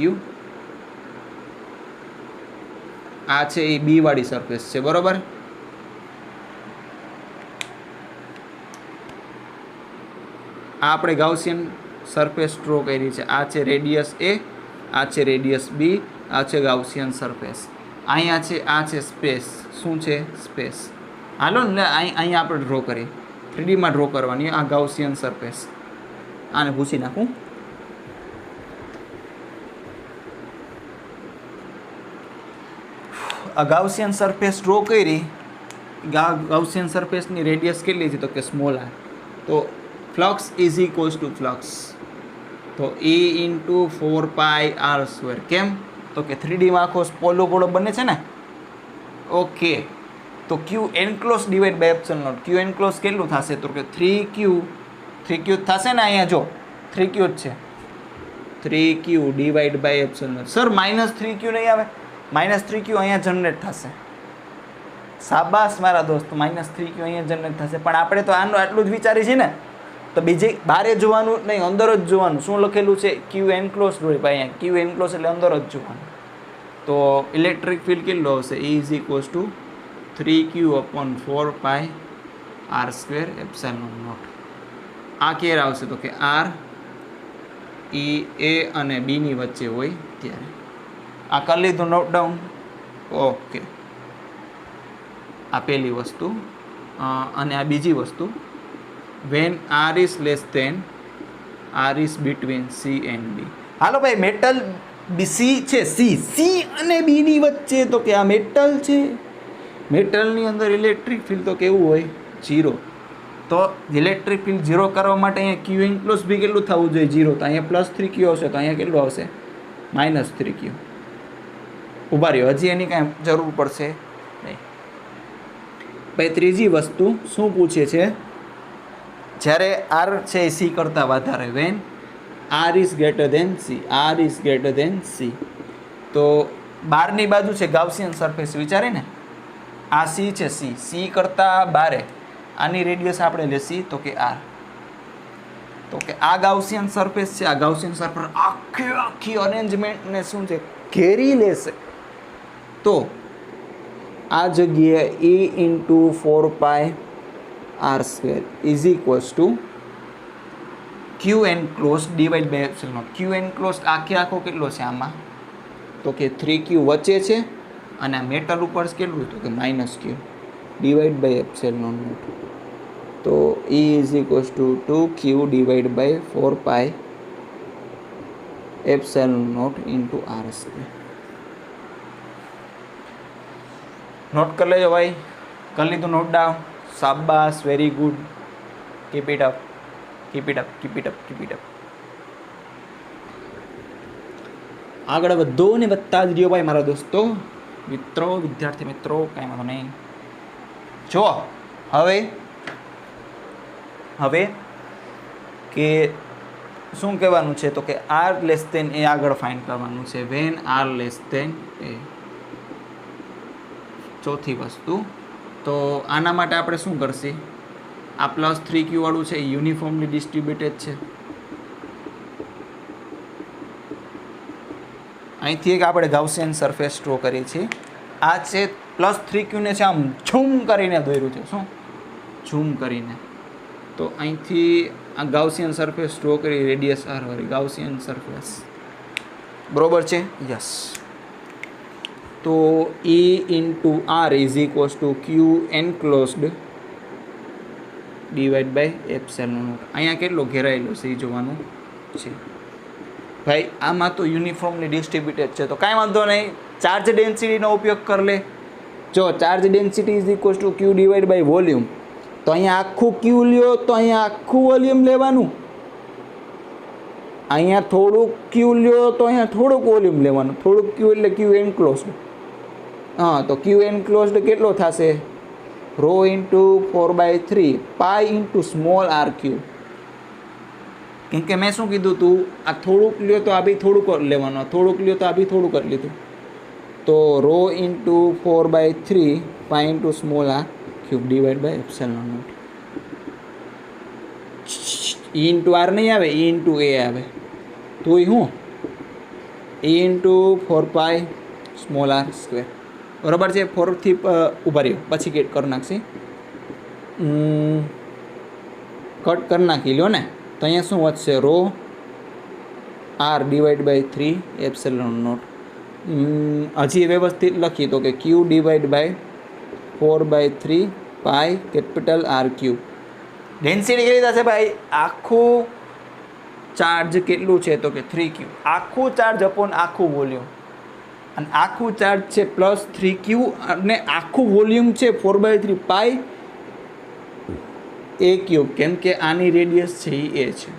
આ છે એ બી વાળી સરફેસ છે, બરોબર? આ આપણે ગાઉસિયન સરફેસ ડ્રો કરી છે. આ છે રેડિયસ એ, આ છે રેડિયસ બી, આ છે ગાઉસિયન સરફેસ. અહીંયા છે આ છે સ્પેસ. શું છે? સ્પેસ. હાલો ને અહીંયા આપણે ડ્રો કરીએ. 3D માં ડ્રો કરવાની આ ગાઉસિયન સરફેસ. આને ભૂસી નાખું. આ ગાઉસિયન સરફેસ ડ્રો કરી. ગાઉસિયન સરફેસની રેડિયસ કેટલી છે તો કે સ્મોલ r. તો flux is equals two flux તો E × 4πr². કેમ? તો કે 3D માં આખો પોલો ગોળો બને છે ને. ઓકે. તો Q enclose divide by epsilon naught. Q enclose કેટલું થશે તો કે 3Q થશે ને. અહીંયા જો 3Q જ છે. 3Q divide by epsilon naught. Sir -3Q નહીં આવે? -3Q અહીંયા જનરેટ થશે. શાબાશ મારા દોસ્તો, -3Q અહીંયા જનરેટ થશે. પણ આપણે તો આનું આટલું જ વિચારી છે ને, તો બીજે બારે જોવાનું નહીં, અંદર જ જોવાનું. શું લખેલું છે? Q એન્ક્લોઝ હોય ભાઈ. અહીંયા Q એન્ક્લોઝ એટલે અંદર જ જોવાનું. તો ઇલેક્ટ્રિક ફિલ્ડ કેટલો આવશે? E is equals to 3q/4πr² epsilon naught. આ ક્યારે આવશે તો કે r E A અને B ની વચ્ચે હોય ત્યારે. આ કરી લીધું નોટ ડાઉન? ઓકે. આ પહેલી વસ્તુ. અને આ બીજી વસ્તુ, when r is less than, r is between c and b. હાલો ભાઈ, મેટલ સી છે, સી અને બી ની વચ્ચે. તો કે આ મેટલ છે. મેટલની અંદર ઇલેક્ટ્રિક ફિલ્ડ તો કેવું હોય? 0. તો ઇલેક્ટ્રિક ફિલ્ડ 0 કરવા માટે અહીંયા Q એન્ક્લોઝ બી કેટલું થવું જોઈએ? 0. તો અહીંયા +3Q આવશે. તો અહીંયા કેટલું આવશે? -3Q. ઉભા રહ્યો, હજી એની કાંઈ જરૂર પડશે નહીં. ભાઈ ત્રીજી વસ્તુ શું પૂછે છે? જ્યારે r છે એ c કરતાં વધારે, van r is greater than c, r is greater than c. તો બહારની બાજુ છે ગાઉસિયન સરફેસ, વિચારે ને. આ c છે, c કરતાં બારે. આની રેડિયસ આપણે લેશી તો કે r. તો કે આ ગાઉસિયન સરફેસ છે, આ ગાઉસિયન સરફેસ આખી અરેન્જમેન્ટને શું છે? ઘેરી લેશે. તો આ જગ્યાએ E × 4πr² is equals to Q enclose divide by epsilon naught. Q enclose આખો કેટલો છે આમાં? તો કે 3Q વચ્ચે છે. અને આ મેટલ ઉપર કેટલું? તો કે -Q divide by epsilon not. તો E is equals to 2Q divide by 4π epsilon not × r². Note કરી લેજો ભાઈ. કરી લીધું નોટ ડાઉન? શાબાશ, very good. Keep it up, keep it up, keep it up, keep it up. આગળ વધો ને વધતા જ રહ્યો ભાઈ મારા દોસ્તો, મિત્રો, વિદ્યાર્થી મિત્રો, કાંઈ વાંધો નહીં. જો હવે કે શું કહેવાનું છે તો કે r લેસ ધેન a આગળ ફાઇન્ડ કરવાનું છે. When r less than a. ચોથી વસ્તુ તો આના માટે આપણે શું કરશે આ +3q વાળું છે યુનિફોર્મલી ડિસ્ટ્રીબ્યુટેડ છે અહીંથી એક આપણે ગાઉસિયન સરફેસ ડ્રો કરીએ છીએ આ છે +3q ને છે આમ ઝૂમ કરીને દોર્યું છે શું ઝૂમ કરીને તો અહીંથી આ ગાઉસિયન સરફેસ ડ્રો કરી રેડિયસ r વાળી ગાઉસિયન સરફેસ બરોબર છે યસ તો E into R is equals to Q enclosed divide by epsilon naught અહીંયા કેટલો ઘેરાયેલો છે એ જોવાનું છે ભાઈ આમાં તો યુનિફોર્મલી ડિસ્ટ્રીબ્યુટેડ છે તો કાંઈ વાંધો નહીં ચાર્જ ડેન્સિટીનો ઉપયોગ કરી લે જો charge density is equals to Q divide by volume તો અહીંયા આખું ક્યુ લ્યો તો અહીંયા આખું વોલ્યુમ લેવાનું અહીંયા થોડુંક ક્યુ લ્યો તો અહીંયા થોડુંક વોલ્યુમ લેવાનું થોડુંક ક્યુ એટલે ક્યુ એન્ક્લોઝડ હા તો ક્યુ એન્ક્લોઝડ કેટલો થશે rho into 4/3 pi into small R cube કેમ કે મેં શું કીધું તું આ થોડુંક લ્યો તો આ બી થોડુંક લેવાનું થોડુંક લ્યો તો આ બી થોડુંક જ લીધું તો rho into 4/3 pi into small R cube divide by epsilon naught E into R નહીં આવે ઈ ઇન્ટુ એ આવે તો એ શું E into 4 pi small R square બરાબર છે 4 થી ઉભા રહ્યો પછી કટ કરી નાખશે કટ કરી નાખી લ્યો ને તો અહીંયા શું વધશે rho R divide by 3 epsilon not હજી વ્યવસ્થિત લખી તો કે Q divide by 4/3 pi capital R Q density કેટલી થશે ભાઈ આખું ચાર્જ કેટલું છે તો કે 3q આખું ચાર્જ અપોન આખું વોલ્યુમ અને આખું ચાર્જ છે +3q અને આખું વોલ્યુમ છે 4/3 પાઈ એ ક્યુબ કેમ કે આની રેડિયસ છે એ છે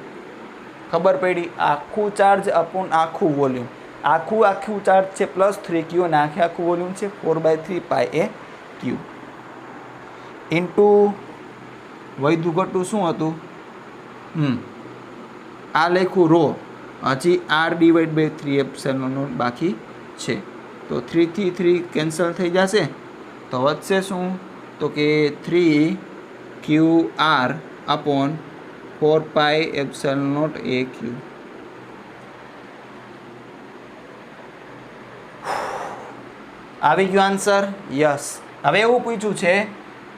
ખબર પડી આખું ચાર્જ અપોન આખું વોલ્યુમ આખું ચાર્જ છે +3q અને આખું વોલ્યુમ છે 4/3 પાઈ એ ક્યુબ ઇન્ટુ વૈધું ઘટું શું હતું આ લખ્યું રો હજી r divide by 3 epsilon naught બાકી છે તો 3 થી 3 કેન્સલ થઈ જશે તો વધશે શું તો કે 3qr upon 4 pi epsilon not એ ક્યુ આવી ગયો આન્સર યસ હવે એવું પૂછ્યું છે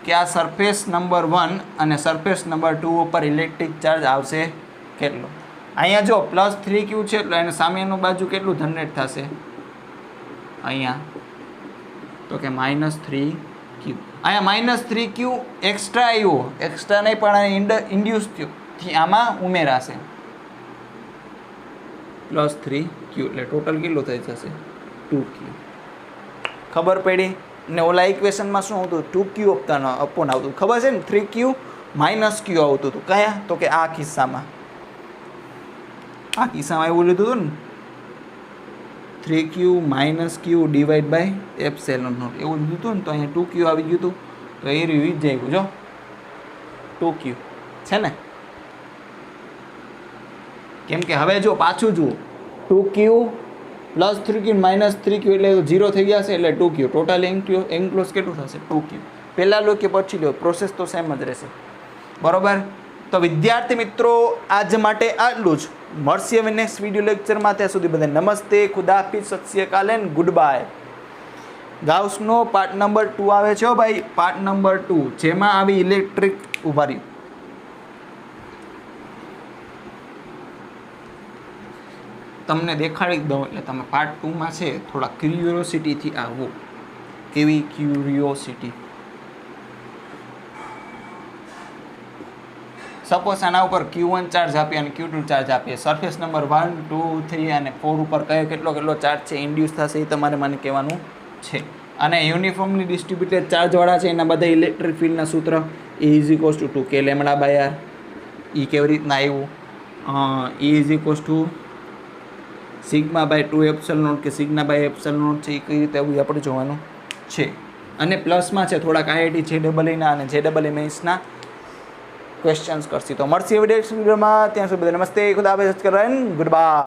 કે આ સરફેસ નંબર 1 અને સરફેસ નંબર 2 ઉપર ઇલેક્ટ્રિક ચાર્જ આવશે કેટલો અહીંયા જો +3q છે એટલે એને સામેનું બાજુ કેટલું જનરેટ થશે અહીંયા તો કે -3q અહીંયા -3q એક્સ્ટ્રા આવ્યો એક્સ્ટ્રા નહીં પણ ઇન્ડ્યુસ થયો થી આમાં ઉમેરાશે +3q એટલે ટોટલ કેટલું થઈ જશે 2q ખબર પડી ને ઓલા ઇક્વેશનમાં શું આવતું 2q અપોન આવતું ખબર છે ને 3q - q આવતું હતું કયા તો કે આ કિસ્સામાં એવું લીધું હતું ને 3q - q divide by epsilon naught એવું લીધું હતું ને તો અહીંયા 2q આવી ગયું હતું તો એ રહ્યું જ જાય જો 2q છે ને કેમ કે હવે જો પાછું જુઓ 2q +3q - 3q એટલે 0 થઈ ગયા છે એટલે 2q ટોટલ એન્ક્લોઝ કેટલું થશે 2q પહેલાં લો કે પછી લો પ્રોસેસ તો સેમ જ રહેશે બરાબર તો વિદ્યાર્થી મિત્રો આજ માટે આટલું જ મળશે હવે નેક્સ્ટ વિડીયો લેક્ચરમાં ત્યાં સુધી બધા નમસ્તે ખુદાહાફિઝ Sat Shri Akal and good bye ગાઉસનો પાર્ટ નંબર 2 આવે છે ભાઈ પાર્ટ નંબર 2 જેમાં આવી ઇલેક્ટ્રિક ઉભા રહ્યું તમને દેખાડી દઉં એટલે તમે પાર્ટ 2માં છે થોડા ક્યુરિયોસિટીથી આવો કેવી ક્યુરિયોસિટી સપોઝ આના ઉપર Q1 ચાર્જ આપીએ અને Q2 ચાર્જ આપીએ સરફેસ નંબર 1 2 3 અને 4 ઉપર કયો કેટલો ચાર્જ છે ઇન્ડ્યુસ થશે એ તમારે મને કહેવાનું છે અને યુનિફોર્મલી ડિસ્ટ્રીબ્યુટેડ ચાર્જવાળા છે એના બધા ઇલેક્ટ્રિક ફિલ્ડના સૂત્ર E = 2k λ/r એ કેવી રીતના આવ્યું E = σ/2 એપ્સિલોન નોટ કે σ/એપ્સિલોન નોટ છે એ કઈ રીતે આવું આપણે જોવાનું છે અને પ્લસમાં છે થોડાક IIT JEE ના અને JEE મેથ્સના ક્વેશ્ચન્સ કરશી તો મળશે વિડીયોમાં ત્યાં સુધી નમસ્તે ખુદાહાફિઝ ગુડ બાય